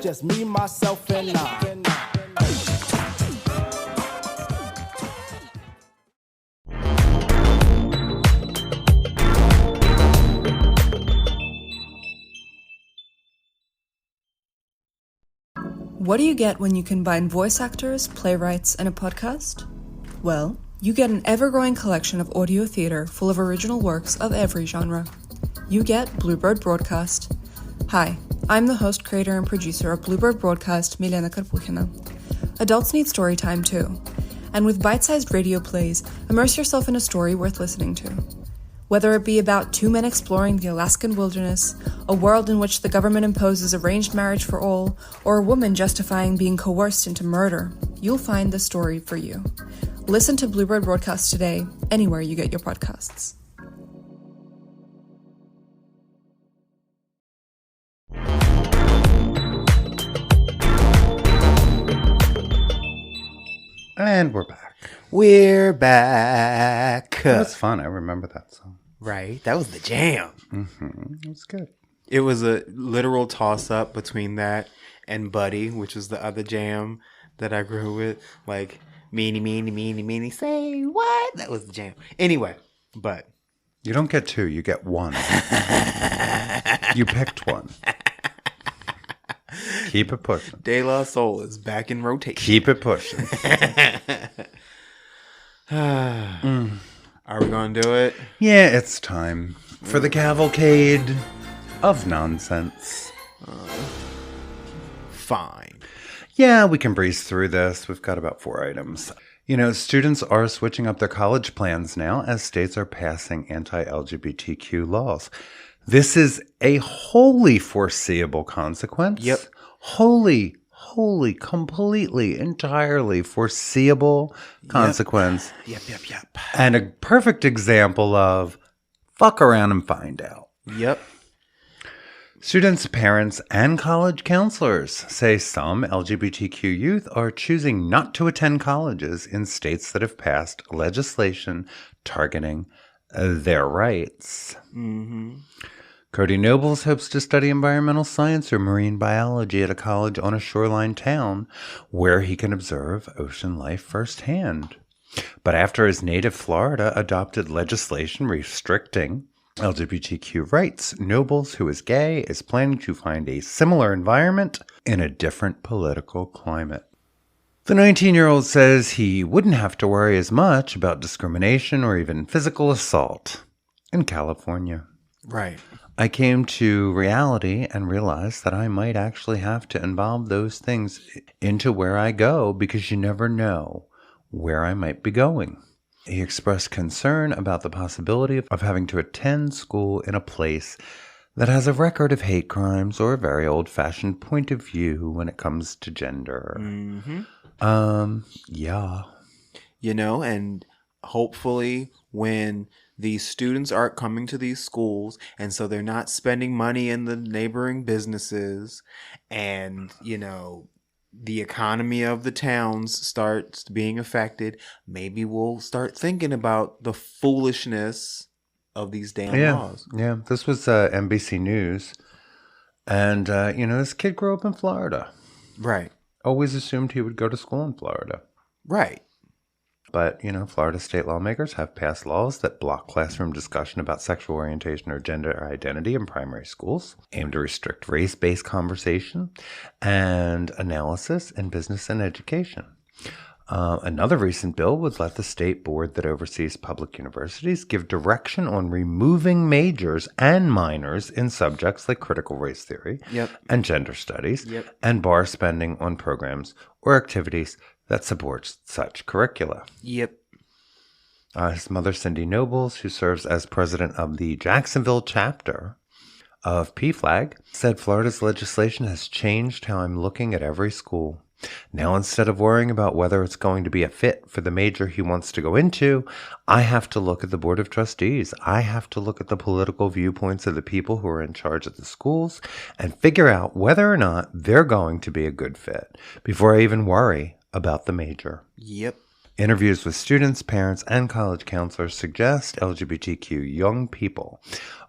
just me, myself, and I. What do you get when you combine voice actors, playwrights, and a podcast? Well, you get an ever-growing collection of audio theater full of original works of every genre. You get Bluebird Broadcast. Hi, I'm the host, creator, and producer of Bluebird Broadcast, Milena Karpukhina. Adults need story time too. And with bite-sized radio plays, immerse yourself in a story worth listening to. Whether it be about two men exploring the Alaskan wilderness, a world in which the government imposes arranged marriage for all, or a woman justifying being coerced into murder, you'll find the story for you. Listen to Bluebird Broadcast today, anywhere you get your podcasts. And we're back. We're back. That was fun. I remember that song. Right. That was the jam. Mm-hmm. It was good. It was a literal toss-up between that and Buddy, which was the other jam that I grew with. Like, meanie, meanie, meanie, meanie, say what? That was the jam. Anyway, but. You don't get two. You get one. You picked one. Keep it pushing. De La Soul is back in rotation. Keep it pushing. Are we going to do it? Yeah, it's time for the cavalcade of nonsense. Fine. Yeah, we can breeze through this. We've got about 4 items. You know, students are switching up their college plans now as states are passing anti-LGBTQ laws. This is a wholly foreseeable consequence. Yep. Wholly, completely, entirely foreseeable consequence. Yep. And a perfect example of fuck around and find out. Yep. Students, parents, and college counselors say some LGBTQ youth are choosing not to attend colleges in states that have passed legislation targeting their rights. Mm-hmm. Cody Nobles hopes to study environmental science or marine biology at a college on a shoreline town where he can observe ocean life firsthand. But after his native Florida adopted legislation restricting LGBTQ rights, Nobles, who is gay, is planning to find a similar environment in a different political climate. The 19-year-old says he wouldn't have to worry as much about discrimination or even physical assault in California. Right. I came to reality and realized that I might actually have to involve those things into where I go because you never know where I might be going. He expressed concern about the possibility of having to attend school in a place that has a record of hate crimes or a very old-fashioned point of view when it comes to gender. Mm-hmm. Yeah. You know, and hopefully when these students aren't coming to these schools, and so they're not spending money in the neighboring businesses, and, you know, the economy of the towns starts being affected, maybe we'll start thinking about the foolishness of these damn laws. Yeah, this was NBC News. And, you know, this kid grew up in Florida. Right. Always assumed he would go to school in Florida. Right. But, you know, Florida state lawmakers have passed laws that block classroom discussion about sexual orientation or gender identity in primary schools, aim to restrict race-based conversation and analysis in business and education. Another recent bill would let the state board that oversees public universities give direction on removing majors and minors in subjects like critical race theory and gender studies, and bar spending on programs or activities that supports such curricula. His mother, Cindy Nobles, who serves as president of the Jacksonville chapter of PFLAG, said Florida's legislation has changed how I'm looking at every school. Now, instead of worrying about whether it's going to be a fit for the major he wants to go into, I have to look at the board of trustees. I have to look at the political viewpoints of the people who are in charge of the schools and figure out whether or not they're going to be a good fit before I even worry about the major. Interviews with students, parents, and college counselors suggest LGBTQ young people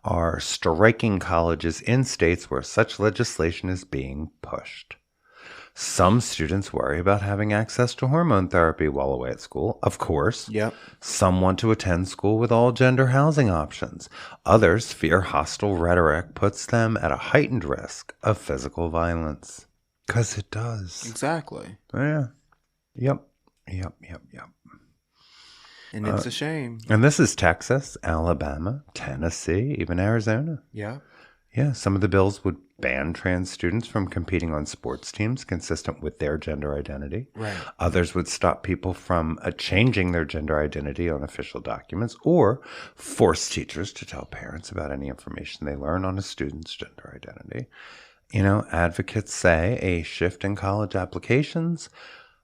are striking colleges in states where such legislation is being pushed. Some students worry about having access to hormone therapy while away at school. Of course. Yep. Some want to attend school with all gender housing options. Others fear hostile rhetoric puts them at a heightened risk of physical violence. 'Cause it does. Exactly. Yeah. Yep. And it's a shame. And this is Texas, Alabama, Tennessee, even Arizona. Yeah. Yeah, some of the bills would ban trans students from competing on sports teams consistent with their gender identity. Right. Others would stop people from changing their gender identity on official documents or force teachers to tell parents about any information they learn on a student's gender identity. You know, advocates say a shift in college applications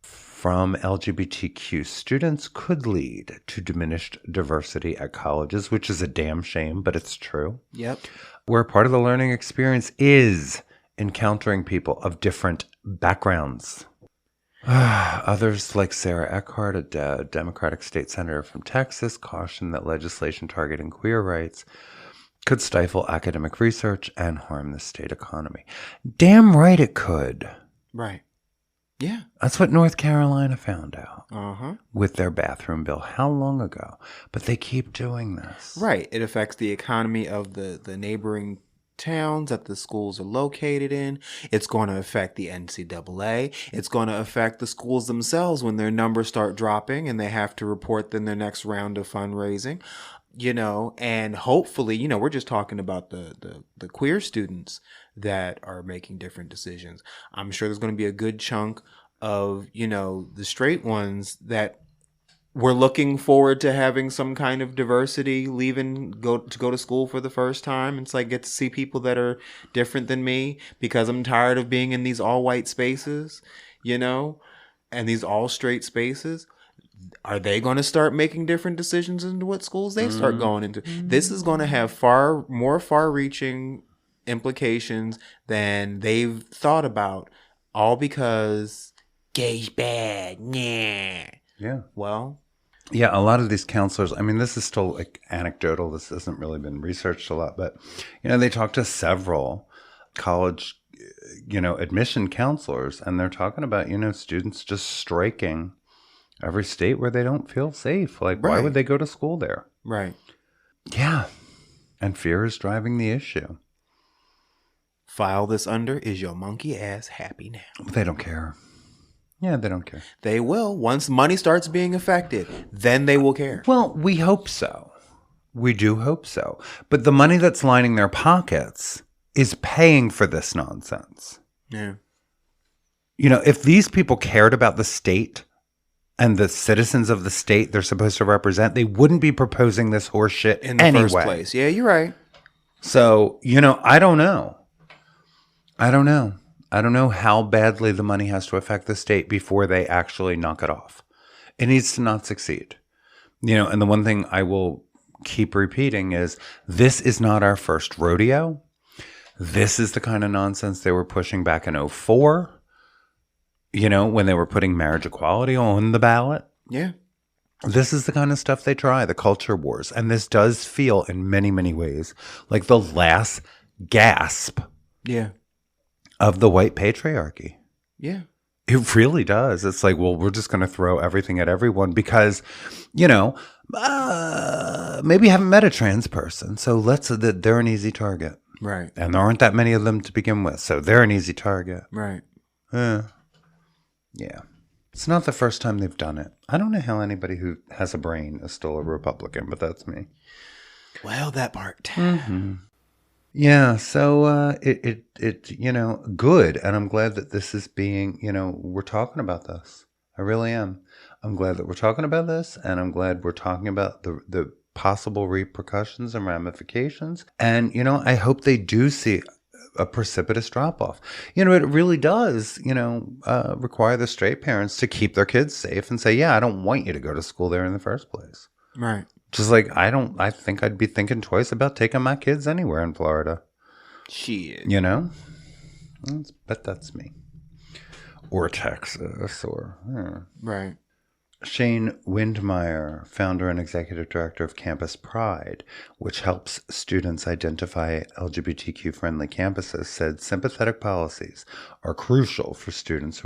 from LGBTQ students could lead to diminished diversity at colleges, which is a damn shame, but it's true. Yep. Where part of the learning experience is encountering people of different backgrounds. Others, like Sarah Eckhart, a Democratic state senator from Texas, caution that legislation targeting queer rights could stifle academic research and harm the state economy. Damn right it could. Right. Yeah. That's what North Carolina found out Uh-huh. with their bathroom bill. How long ago? But they keep doing this. Right. It affects the economy of the neighboring towns that the schools are located in. It's going to affect the NCAA. It's going to affect the schools themselves when their numbers start dropping and they have to report then their next round of fundraising. You know, and hopefully, you know, we're just talking about the queer students that are making different decisions. I'm sure there's going to be a good chunk of, you know, the straight ones that we're looking forward to having some kind of diversity, go to school for the first time. It's like get to see people that are different than me because I'm tired of being in these all white spaces, you know, and these all straight spaces. Are they going to start making different decisions into what schools they start going into? This is going to have far more far-reaching implications than they've thought about, all because gay's bad. Nah. Yeah. Well. Yeah, a lot of these counselors, I mean, this is still like anecdotal. This hasn't really been researched a lot, but, you know, they talked to several college, you know, admission counselors, and they're talking about, you know, students just striking every state where they don't feel safe. Like, why would they go to school there? Right. Yeah. And fear is driving the issue. File this under, is your monkey ass happy now? They don't care. Yeah, they don't care. They will. Once money starts being affected, then they will care. Well, we hope so. We do hope so. But the money that's lining their pockets is paying for this nonsense. Yeah. You know, if these people cared about the state and the citizens of the state they're supposed to represent, they wouldn't be proposing this horse shit In the anyway. first place. Yeah, you're right. So, you know, I don't know. I don't know how badly the money has to affect the state before they actually knock it off. It needs to not succeed. You know, and the one thing I will keep repeating is this is not our first rodeo. This is the kind of nonsense they were pushing back in 2004. You know, when they were putting marriage equality on the ballot. Yeah. This is the kind of stuff they try, the culture wars. And this does feel in many, many ways like the last gasp of the white patriarchy. Yeah. It really does. It's like, well, we're just going to throw everything at everyone because, you know, maybe you haven't met a trans person. So they're an easy target. Right. And there aren't that many of them to begin with. So they're an easy target. Right. Yeah. It's not the first time they've done it. I don't know how anybody who has a brain is still a Republican, but that's me. Well, that part. Mm-hmm. Yeah. So it you know, good. And I'm glad that this is being, you know, we're talking about this. I really am. I'm glad that we're talking about this. And I'm glad we're talking about the possible repercussions and ramifications. And, you know, I hope they do see a precipitous drop-off. You know, it really does, you know, require the straight parents to keep their kids safe and say, yeah, I don't want you to go to school there in the first place. Right. Just like, I think I'd be thinking twice about taking my kids anywhere in Florida. Shit. You know? But that's me. Or Texas, or... Right. Shane Windmeyer, founder and executive director of Campus Pride, which helps students identify LGBTQ-friendly campuses, said sympathetic policies are crucial for students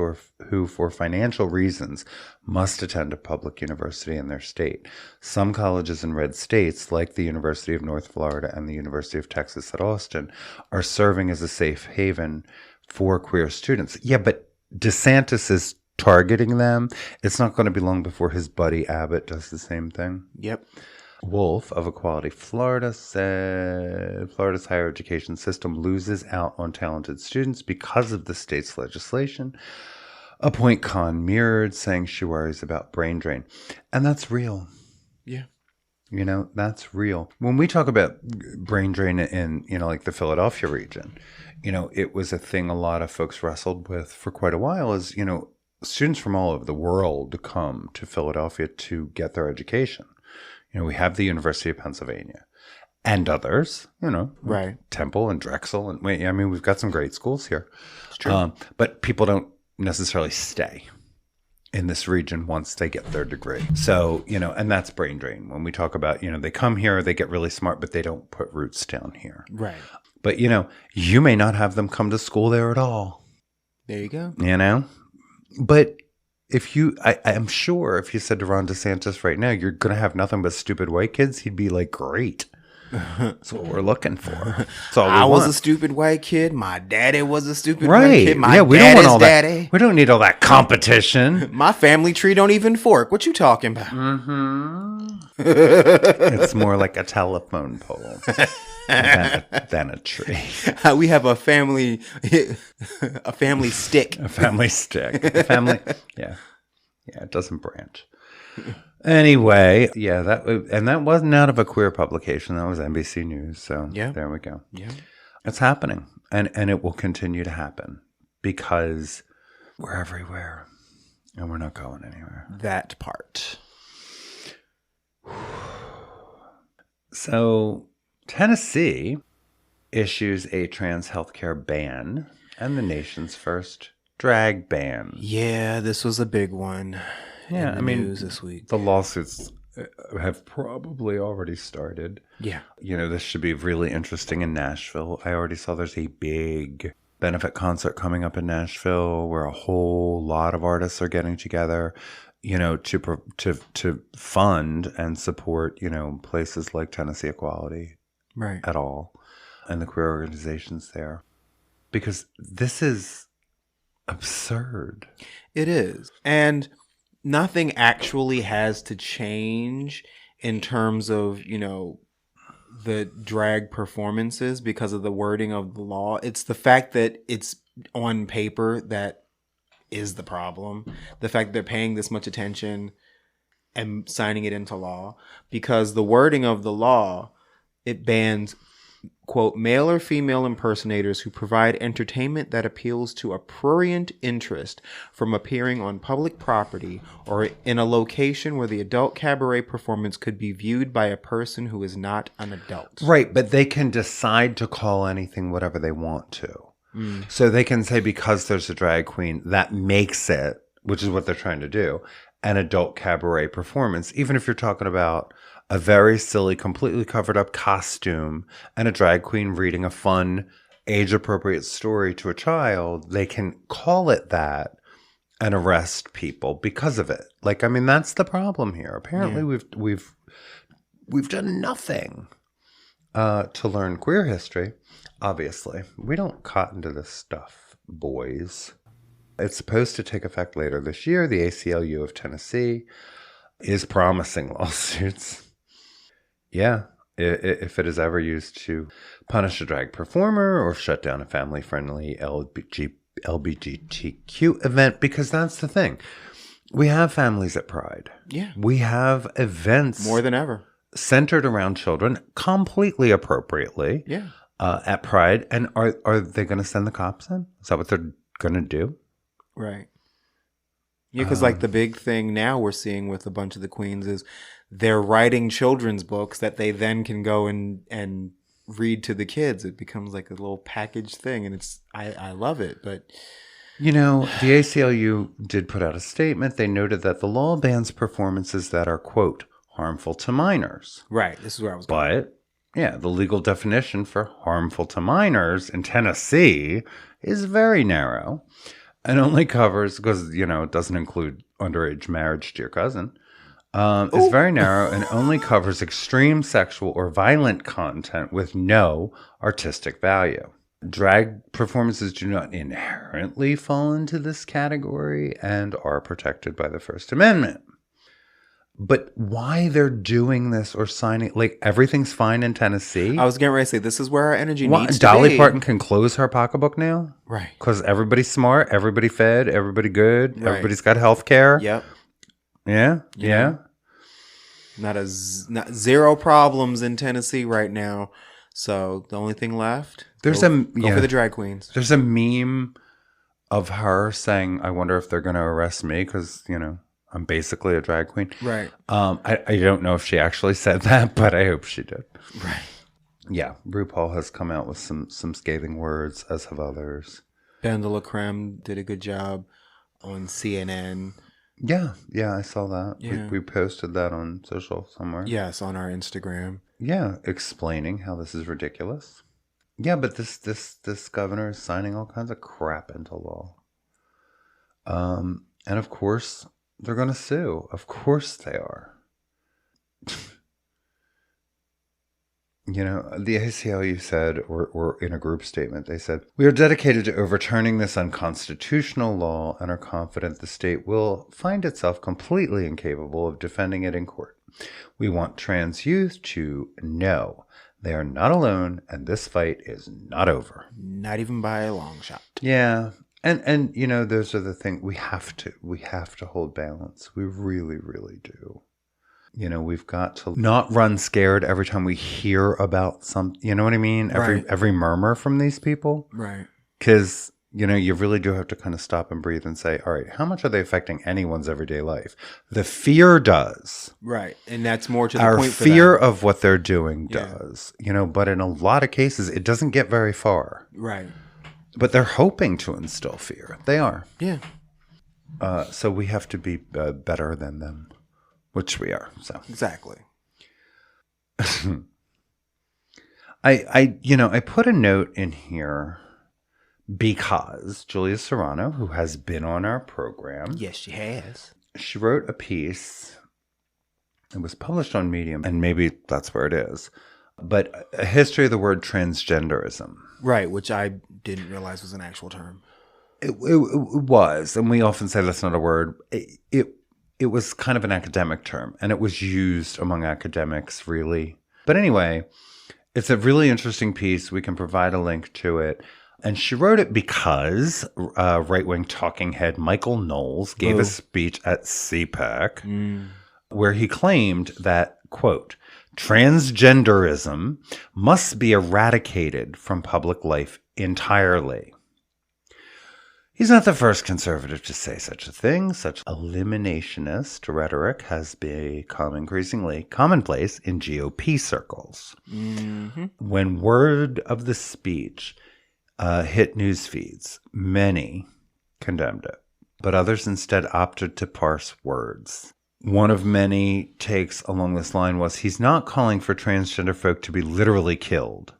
who, for financial reasons, must attend a public university in their state. Some colleges in red states, like the University of North Florida and the University of Texas at Austin, are serving as a safe haven for queer students. Yeah, but DeSantis is targeting them. It's not going to be long before his buddy Abbott does the same thing. Yep. Wolf of Equality Florida said Florida's higher education system loses out on talented students because of the state's legislation. A point Khan mirrored, saying she worries about brain drain. And that's real. Yeah. You know, that's real. When we talk about brain drain in, you know, like the Philadelphia region, you know, it was a thing a lot of folks wrestled with for quite a while is, you know, students from all over the world come to Philadelphia to get their education. You know, we have the University of Pennsylvania and others, you know, right. Temple and Drexel. And I mean, we've got some great schools here. It's true. But people don't necessarily stay in this region once they get their degree. So, you know, and that's brain drain. When we talk about, you know, they come here, they get really smart, but they don't put roots down here. Right. But, you know, you may not have them come to school there at all. There you go. You know? But if you, I'm sure if you said to Ron DeSantis right now, you're going to have nothing but stupid white kids, he'd be like, great. That's what we're looking for. That's all we I was want. a stupid white kid. My daddy was a stupid Right. white kid. My We don't want all daddy. that. We don't need all that competition. My family tree don't even fork. What you talking about? It's more like a telephone pole than a tree. We have a family stick. A family stick. A family. Yeah. Yeah. It doesn't branch. Anyway, yeah, that wasn't out of a queer publication. That was NBC News. So Yeah. there we go. Yeah. It's happening. And it will continue to happen because we're everywhere and we're not going anywhere. That part. So Tennessee issues a trans healthcare ban and the nation's first drag ban. Yeah, this was a big one. Yeah, in the I mean, news this week. The lawsuits have probably already started. Yeah. You know, this should be really interesting in Nashville. I already saw there's a big benefit concert coming up in Nashville where a whole lot of artists are getting together, you know, to fund and support, you know, places like Tennessee Equality Right. at all and the queer organizations there. Because this is absurd. It is. And nothing actually has to change in terms of, you know, the drag performances because of the wording of the law. It's the fact that it's on paper that is the problem. The fact that they're paying this much attention and signing it into law, because the wording of the law, it bans, quote, male or female impersonators who provide entertainment that appeals to a prurient interest from appearing on public property or in a location where the adult cabaret performance could be viewed by a person who is not an adult. Right, but they can decide to call anything whatever they want to. So they can say because there's a drag queen, that makes it, which is what they're trying to do, an adult cabaret performance, even if you're talking about a very silly, completely covered up costume and a drag queen reading a fun, age-appropriate story to a child, they can call it that and arrest people because of it. Like, I mean, that's the problem here. Apparently, we've done nothing to learn queer history. Obviously, we don't cotton to this stuff, boys. It's supposed to take effect later this year. The ACLU of Tennessee is promising lawsuits. Yeah, if it is ever used to punish a drag performer or shut down a family-friendly LGBTQ event, because that's the thing. We have families at Pride. Yeah. We have events More than ever. centered around children, completely appropriately. Yeah. At Pride. And are they going to send the cops in? Is that what they're going to do? Right. Yeah, because like the big thing now we're seeing with a bunch of the queens is they're writing children's books that they then can go and read to the kids. It becomes like a little packaged thing, and I love it. But You know, the ACLU did put out a statement. They noted that the law bans performances that are, quote, harmful to minors. Right. This is where I was going. But, yeah, the legal definition for harmful to minors in Tennessee is very narrow and only covers, because, you know, it doesn't include underage marriage to your cousin. It's very narrow and only covers extreme sexual or violent content with no artistic value. Drag performances do not inherently fall into this category and are protected by the First Amendment. But why they're doing this or signing, like everything's fine in Tennessee? I was getting ready to say, this is where our energy Why, needs to Dolly be. Parton can close her pocketbook now? Right. Because everybody's smart, everybody fed, everybody good, Right. everybody's got health care. Yep. Yeah, yeah. Not zero problems in Tennessee right now. So the only thing left, go for the drag queens. There's a meme of her saying, I wonder if they're going to arrest me because, you know, I'm basically a drag queen. Right. I don't know if she actually said that, but I hope she did. Right. Yeah. RuPaul has come out with some scathing words, as have others. Ben de la Creme did a good job on CNN. Yeah. Yeah, I saw that. Yeah. We posted that on social somewhere. Yes, on our Instagram. Yeah, explaining how this is ridiculous. Yeah, but this governor is signing all kinds of crap into law. And of course, they're going to sue. Of course they are. You know, the ACLU said, or in a group statement, they said, we are dedicated to overturning this unconstitutional law and are confident the state will find itself completely incapable of defending it in court. We want trans youth to know they are not alone and this fight is not over. Not even by a long shot. Yeah. And you know, those are the things we have to hold balance. We really, really do. You know, we've got to not run scared every time we hear about you know what I mean? Every murmur from these people. Right. Because, you know, you really do have to kind of stop and breathe and say, all right, how much are they affecting anyone's everyday life? The fear does. Right. And that's more to the Our point for fear them. of what they're doing does. You know, but in a lot of cases, it doesn't get very far. Right. But they're hoping to instill fear. They are. Yeah. So we have to be better than them. Which we are. So Exactly. I put a note in here because Julia Serrano, who has been on our program, Yes, she has. she wrote a piece. It was published on Medium, and maybe that's where it is. But a history of the word transgenderism. Right, which I didn't realize was an actual term. It was, and we often say that's not a word. It was kind of an academic term, and it was used among academics, really. But anyway, it's a really interesting piece. We can provide a link to it. And she wrote it because right-wing talking head Michael Knowles gave a speech at CPAC where he claimed that, quote, transgenderism must be eradicated from public life entirely. He's not the first conservative to say such a thing. Such eliminationist rhetoric has become increasingly commonplace in GOP circles. Mm-hmm. When word of the speech hit news feeds, many condemned it, but others instead opted to parse words. One of many takes along this line was, he's not calling for transgender folk to be literally killed.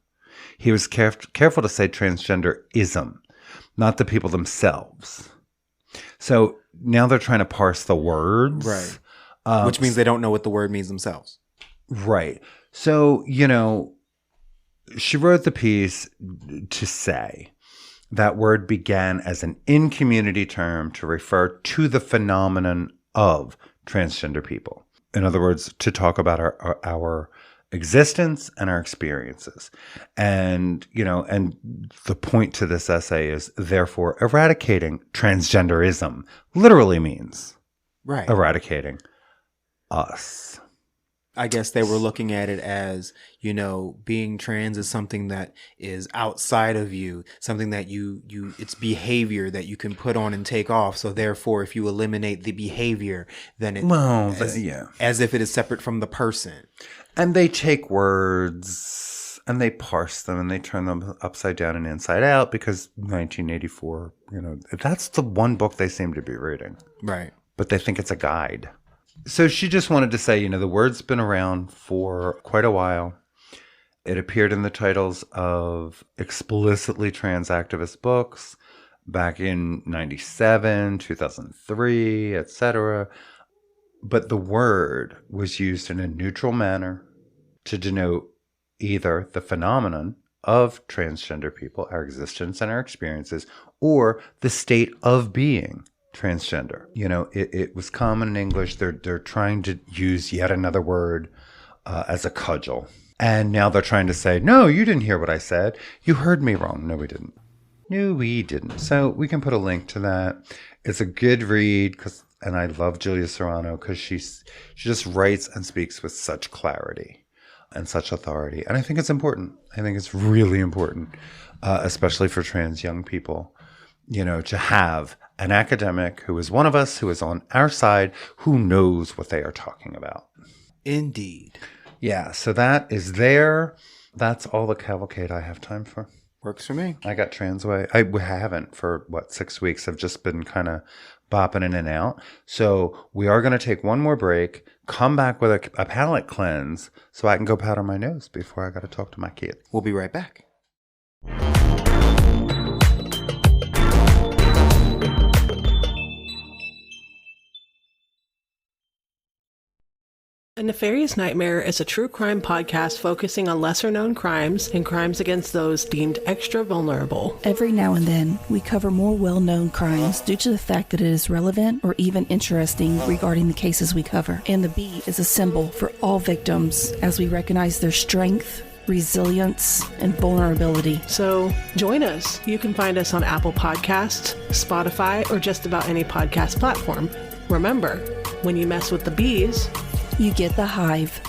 He was careful to say transgenderism, not the people themselves. So now they're trying to parse the words. Right. Which means they don't know what the word means themselves. Right. So, you know, she wrote the piece to say that word began as an in-community term to refer to the phenomenon of transgender people. In other words, to talk about our existence and our experiences. And, you know, and the point to this essay is, therefore, eradicating transgenderism literally means eradicating us. I guess they were looking at it as, you know, being trans is something that is outside of you, something that it's behavior that you can put on and take off. So therefore, if you eliminate the behavior, then as if it is separate from the person. And they take words And they parse them and they turn them upside down and inside out because 1984, that's the one book they seem to be reading. Right. But they think it's a guide. So she just wanted to say, the word's been around for quite a while. It appeared in the titles of explicitly trans activist books back in 97, 2003, etc. But the word was used in a neutral manner to denote either the phenomenon of transgender people, our existence and our experiences, or the state of being transgender. It was common in English. They're trying to use yet another word as a cudgel. And now they're trying to say, no, you didn't hear what I said. You heard me wrong. No, we didn't. No, we didn't. So we can put a link to that. It's a good read, and I love Julia Serrano because she just writes and speaks with such clarity and such authority. And I think it's important. I think it's really important, especially for trans young people, to have an academic who is one of us, who is on our side, who knows what they are talking about. Indeed. Yeah, so that is there. That's all the cavalcade I have time for. Works for me. I got Transway. I haven't for, 6 weeks. I've just been kind of bopping in and out. So we are going to take one more break, come back with a palate cleanse so I can go powder my nose before I got to talk to my kid. We'll be right back. A Nefarious Nightmare is a true crime podcast focusing on lesser-known crimes and crimes against those deemed extra vulnerable. Every now and then, we cover more well-known crimes due to the fact that it is relevant or even interesting regarding the cases we cover. And the B is a symbol for all victims as we recognize their strength, resilience, and vulnerability. So join us. You can find us on Apple Podcasts, Spotify, or just about any podcast platform. Remember, when you mess with the bees, you get the hive.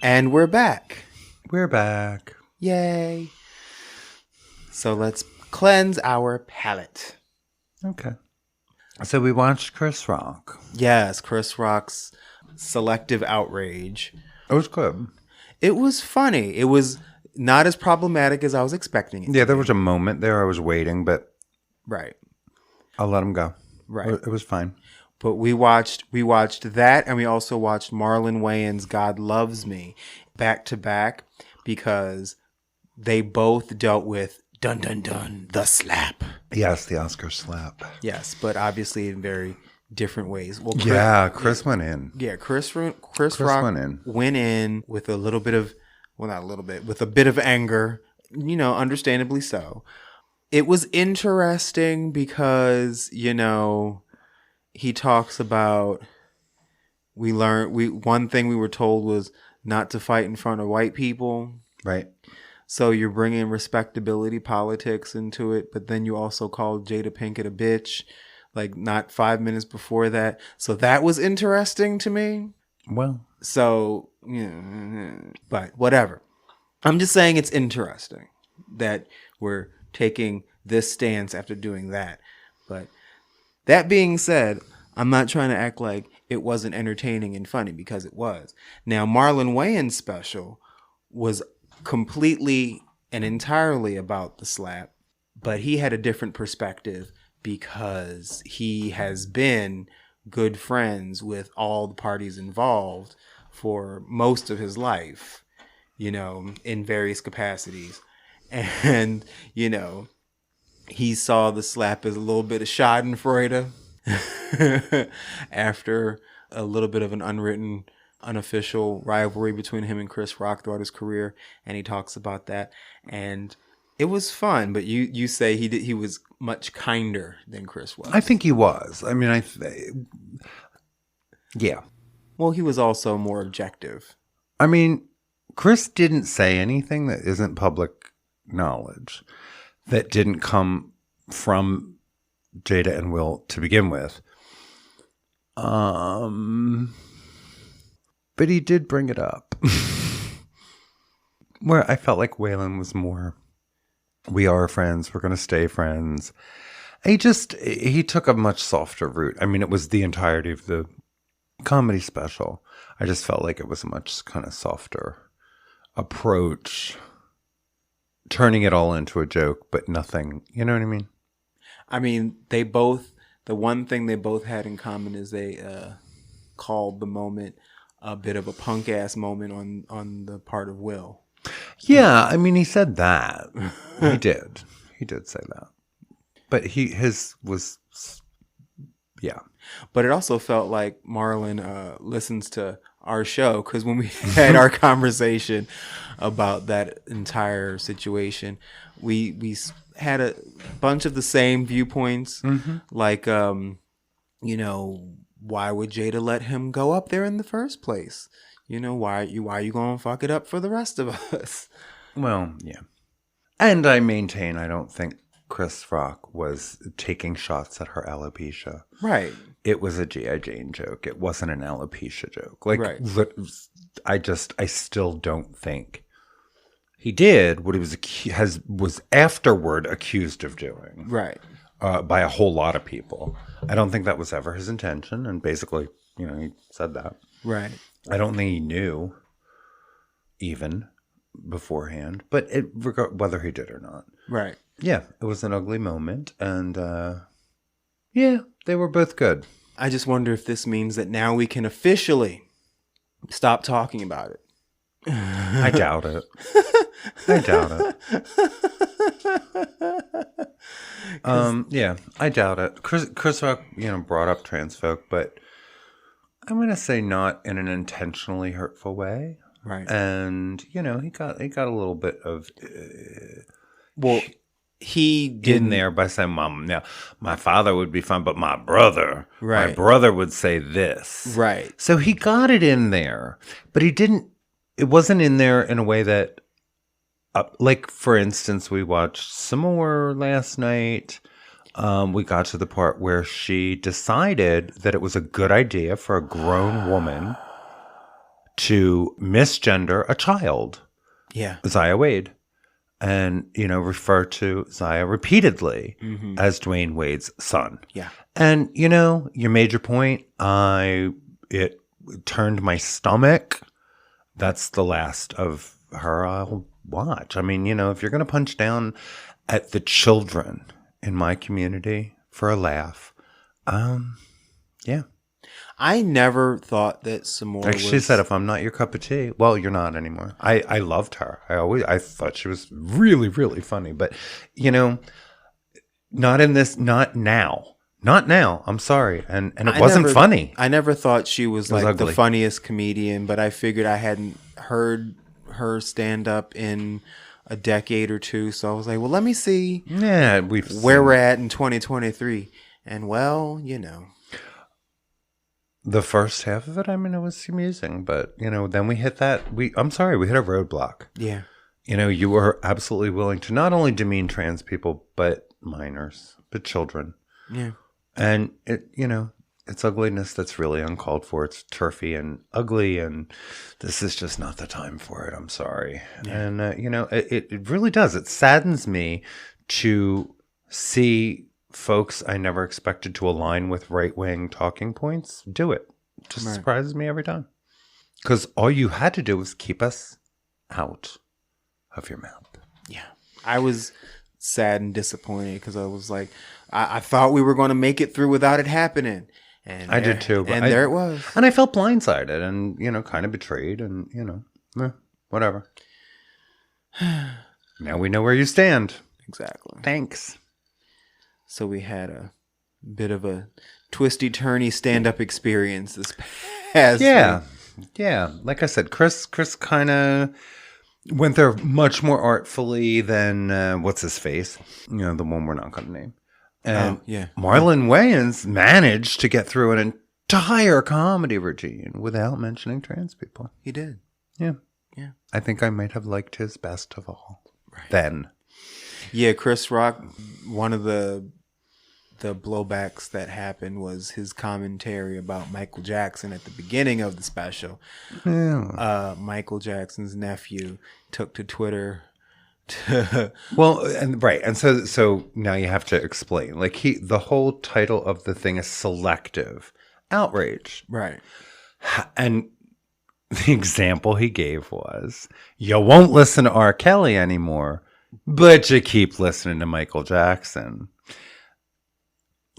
And we're back. We're back. Yay. So let's cleanse our palate. Okay. So we watched Chris Rock. Yes, Chris Rock's Selective Outrage. It was good. It was funny. It was not as problematic as I was expecting it. Yeah, there was a moment there I was waiting, but right. I'll let him go. Right. It was fine. But we watched that, and we also watched Marlon Wayans' God Loves Me back to back because they both dealt with dun dun dun the slap. Yes, the Oscar slap. Yes, but obviously in very different ways. Well, Chris went in. Yeah, Chris Rock went in with a little bit of, well, not a little bit, with a bit of anger, understandably so. It was interesting because, he talks about, one thing we were told was not to fight in front of white people. Right. So you're bringing respectability politics into it, but then you also called Jada Pinkett a bitch, like not 5 minutes before that. So that was interesting to me. Well. So, but whatever. I'm just saying it's interesting that we're taking this stance after doing that. But that being said, I'm not trying to act like it wasn't entertaining and funny because it was. Now, Marlon Wayans' special was completely and entirely about the slap, but he had a different perspective because he has been good friends with all the parties involved for most of his life, in various capacities. And, he saw the slap as a little bit of schadenfreude after a little bit of an unwritten, unofficial rivalry between him and Chris Rock throughout his career. And he talks about that. And it was fun, but you say he was much kinder than Chris was. I think he was. I mean, yeah. Well, he was also more objective. I mean, Chris didn't say anything that isn't public knowledge, that didn't come from Jada and Will to begin with. But he did bring it up. Where I felt like Waylon was more, we are friends, we're going to stay friends. He took a much softer route. I mean, it was the entirety of the comedy special. I just felt like it was a much kind of softer approach, turning it all into a joke, but nothing, you know what I mean? I mean, the one thing they both had in common is they called the moment a bit of a punk ass moment on the part of Will. Yeah, I mean, he said that. He did. He did say that. But his was, yeah. But it also felt like Marlon listens to our show, because when we had our conversation about that entire situation, we had a bunch of the same viewpoints. Like, you know, why would Jada let him go up there in the first place? You know, why are you going to fuck it up for the rest of us? Well, yeah. And I maintain I don't think Chris Rock was taking shots at her alopecia. Right. It was a G.I. Jane joke. It wasn't an alopecia joke. Like, right. I still don't think he did what he was afterward accused of doing. Right. By a whole lot of people. I don't think that was ever his intention. And basically, you know, he said that. Right. I don't think he knew even beforehand, but whether he did or not. Right. Yeah, it was an ugly moment, and yeah, they were both good. I just wonder if this means that now we can officially stop talking about it. I doubt it. I doubt it. Yeah, I doubt it. Chris Rock, brought up trans folk, but I'm gonna say not in an intentionally hurtful way. Right. And he got a little bit of he did in there by saying, "Mom, now my father would be fine, but my brother would say this." Right. So he got it in there, but he didn't. It wasn't in there in a way that, like, for instance, we watched some more last night. We got to the part where she decided that it was a good idea for a grown woman to misgender a child. Yeah. Zaya Wade. And, refer to Zaya repeatedly as Dwayne Wade's son. Yeah. And, you made your point. It turned my stomach. That's the last of her I'll watch. I mean, if you're going to punch down at the children in my community for a laugh, yeah. I never thought that Samora like she said, if I'm not your cup of tea, well, you're not anymore. I loved her. I thought she was really, really funny. But, not in this, not now. Not now. I'm sorry. And it wasn't funny. I never thought she was like ugly. the funniest comedian, but I figured I hadn't heard her stand up in a decade or two. So I was like, well, let me see where we're at in 2023. And well, the first half of it, I mean, it was amusing, but then we hit that. I'm sorry, we hit a roadblock. Yeah. You were absolutely willing to not only demean trans people, but minors, but children. Yeah. And it's ugliness that's really uncalled for. It's turfy and ugly, and this is just not the time for it. I'm sorry. Yeah. And it really does. It saddens me to see folks I never expected to align with right-wing talking points do it. It just surprises me every time. Because all you had to do was keep us out of your mouth. Yeah. I was sad and disappointed because I was like, I thought we were going to make it through without it happening. And I did too. But there it was. And I felt blindsided and, kind of betrayed and, whatever. Now we know where you stand. Exactly. Thanks. So we had a bit of a twisty-turny stand-up experience this past week. Yeah. Like I said, Chris kind of went there much more artfully than what's his face? The one we're not going to name. And Marlon Wayans managed to get through an entire comedy routine without mentioning trans people. He did. Yeah. Yeah. I think I might have liked his best of all. Right. Then. Yeah, Chris Rock, one of the blowbacks that happened was his commentary about Michael Jackson at the beginning of the special. Yeah. Michael Jackson's nephew took to Twitter Well, and right, and so now you have to explain. Like the whole title of the thing is selective outrage, Right. and the example he gave was, you won't listen to R. Kelly anymore, but you keep listening to Michael Jackson.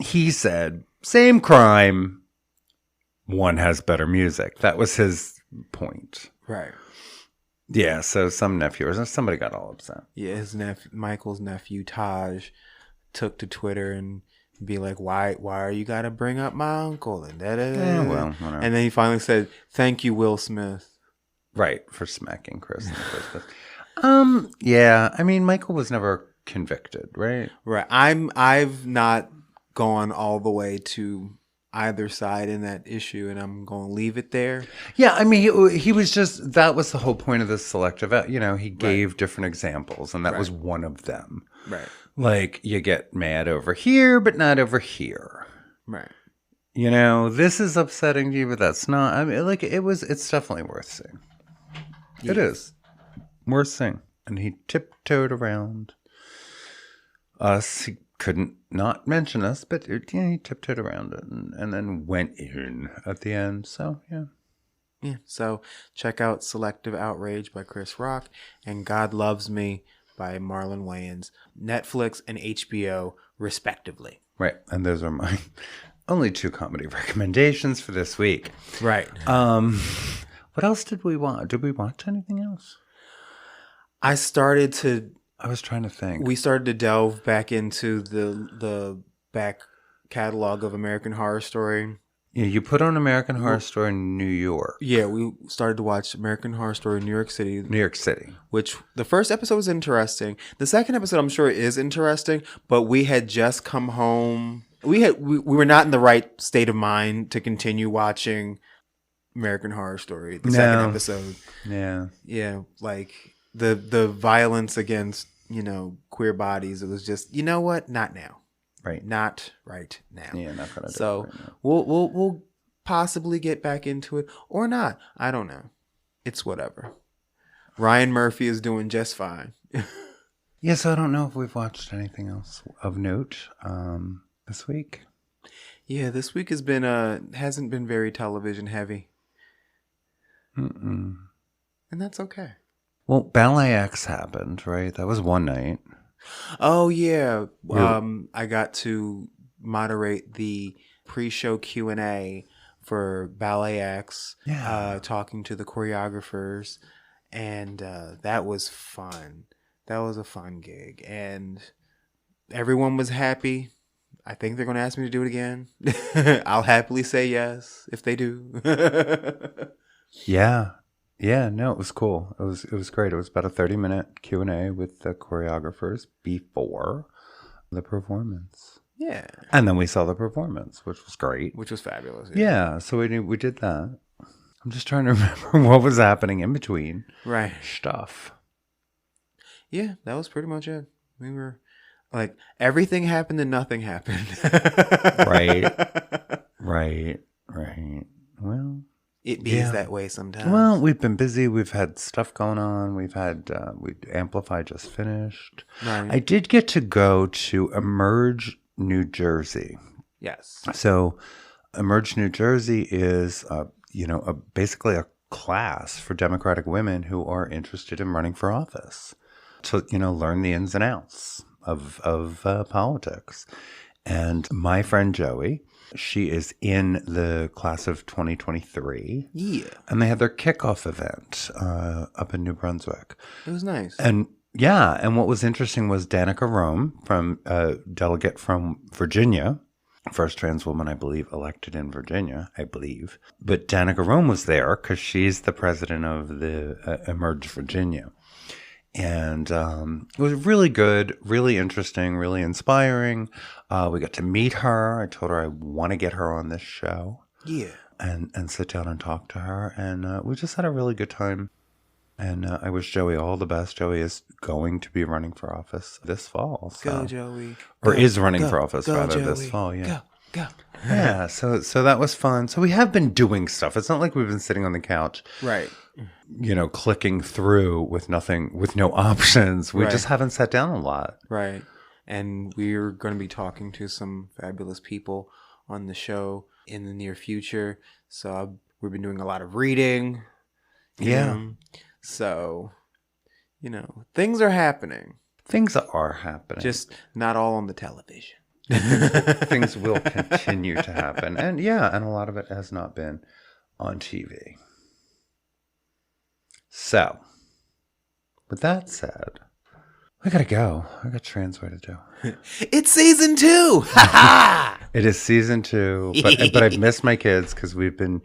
He said, same crime, one has better music. That was his point. Right. Yeah, so somebody got all upset. Yeah, Michael's nephew Taj took to Twitter and be like, "Why are you gotta bring up my uncle?" And Yeah, well, whatever. And then he finally said, "Thank you, Will Smith." Right, for smacking Chris in the first place. Yeah, I mean, Michael was never convicted, right? Right. I've not gone all the way to either side in that issue, and I'm going to leave it there. Yeah, I mean, he was just, that was the whole point of this selective, he gave different examples, and that was one of them. Right. Like, you get mad over here, but not over here. Right. This is upsetting to you, but that's not. I mean, like, it's definitely worth seeing. Yeah. It is. Worth seeing. And he tiptoed around us. He couldn't not mention us, but he tiptoed around it and then went in at the end. So, yeah. Yeah. So check out Selective Outrage by Chris Rock and God Loves Me by Marlon Wayans, Netflix and HBO, respectively. Right. And those are my only 2 comedy recommendations for this week. Right. What else did we watch? Did we watch anything else? I was trying to think. We started to delve back into the back catalog of American Horror Story. Yeah, you put on American Horror Story in New York. Yeah, we started to watch American Horror Story New York City. New York City. Which the first episode was interesting. The second episode, I'm sure, is interesting, but we had just come home. We were not in the right state of mind to continue watching American Horror Story, the second episode. Yeah. Yeah, like the violence against, queer bodies. It was just, you know what? Not now. Right. Not right now. Yeah, not gonna do so it right now. we'll possibly get back into it or not. I don't know. It's whatever. Ryan Murphy is doing just fine. Yes, I don't know if we've watched anything else of note this week. Yeah, this week hasn't been very television heavy. Mm-mm. And that's okay. Well, Ballet X happened, right? That was one night. Oh, yeah. I got to moderate the pre-show Q&A for Ballet X, talking to the choreographers, and that was fun. That was a fun gig, and everyone was happy. I think they're going to ask me to do it again. I'll happily say yes if they do. Yeah. Yeah, no, it was cool. It was great. It was about a 30-minute Q&A with the choreographers before the performance. Yeah. And then we saw the performance, which was great. Which was fabulous. Yeah, so we did that. I'm just trying to remember what was happening in between. Right. Stuff. Yeah, that was pretty much it. We were like, everything happened and nothing happened. Right. Well, it is that way sometimes. Well, we've been busy. We've had stuff going on. We've had Amplify just finished. Right. I did get to go to Emerge, New Jersey. Yes. So Emerge, New Jersey is, basically a class for Democratic women who are interested in running for office to, learn the ins and outs of politics. And my friend Joey, she is in the class of 2023. Yeah. And they had their kickoff event up in New Brunswick. It was nice. And yeah, and what was interesting was Danica Rome, from delegate from Virginia, first trans woman, I believe, elected in Virginia, I believe. But Danica Rome was there because she's the president of the Emerge Virginia. And it was really good, really interesting, really inspiring. We got to meet her. I told her I want to get her on this show. Yeah. And sit down and talk to her. And we just had a really good time. And I wish Joey all the best. Joey is going to be running for office this fall. So. Go, Joey. Or is running for office, rather, Joey. This fall, yeah. Go. Yeah, so that was fun. So we have been doing stuff. It's not like we've been sitting on the couch, Right. Clicking through with no options. We Right. just haven't sat down a lot. Right. And we're going to be talking to some fabulous people on the show in the near future. So we've been doing a lot of reading. Yeah. So, things are happening. Things are happening. Just not all on the television. Things will continue to happen. And a lot of it has not been on TV. So, with that said, I gotta go. I got Transway to do. It's season 2! It is season 2, but I've missed my kids because we've been,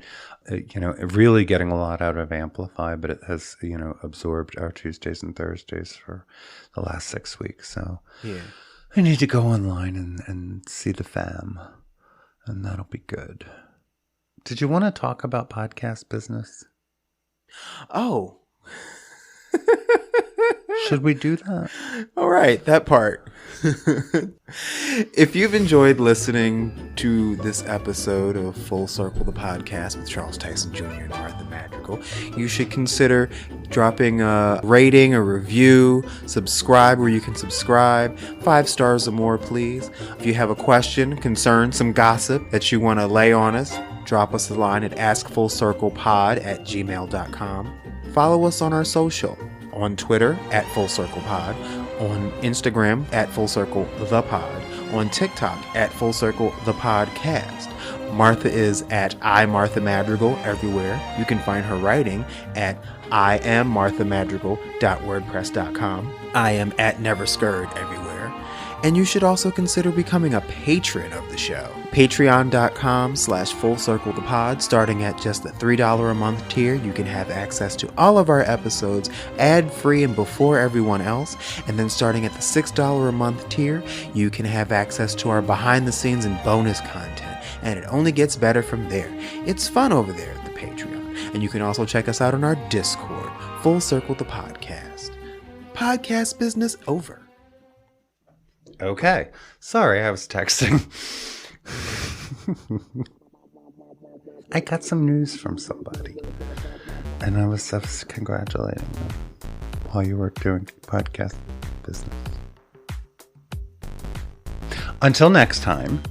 really getting a lot out of Amplify, but it has, absorbed our Tuesdays and Thursdays for the last 6 weeks. So Yeah. I need to go online and see the fam, and that'll be good. Did you want to talk about podcast business? Oh. Should we do that? All right, that part. If you've enjoyed listening to this episode of Full Circle, the podcast with Charles Tyson Jr. and Martha Madrigal, you should consider dropping a rating, a review, subscribe where you can subscribe. 5 stars or more, please. If you have a question, concern, some gossip that you want to lay on us, drop us a line at askfullcirclepod@gmail.com. Follow us on our social. On Twitter at Full Circle Pod, on Instagram at Full Circle the Pod, on TikTok at Full Circle the Podcast. Martha is at Martha Madrigal everywhere. You can find her writing at IamMarthaMadrigal.wordpress.com. I am at Never Scared everywhere. And you should also consider becoming a patron of the show. Patreon.com/FullCircleThePod. Starting at just the $3 a month tier, you can have access to all of our episodes ad-free and before everyone else. And then starting at the $6 a month tier, you can have access to our behind-the-scenes and bonus content. And it only gets better from there. It's fun over there at the Patreon. And you can also check us out on our Discord, Full Circle the Podcast. Podcast business over. Okay. Sorry, I was texting. I got some news from somebody, and I was congratulating them while you were doing podcast business. Until next time,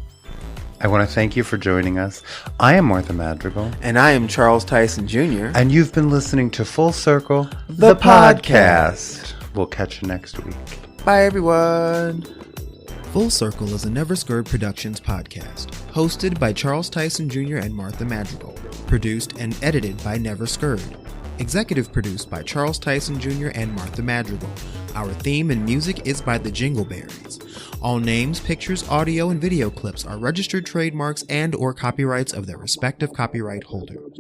I want to thank you for joining us. I am Martha Madrigal. And I am Charles Tyson Jr. And you've been listening to Full Circle, the podcast. We'll catch you next week. Bye, everyone. Full Circle is a Never Scared Productions podcast, hosted by Charles Tyson Jr. and Martha Madrigal, produced and edited by Never Scared, executive produced by Charles Tyson Jr. and Martha Madrigal. Our theme and music is by the Jingleberries. All names, pictures, audio, and video clips are registered trademarks and/or copyrights of their respective copyright holders.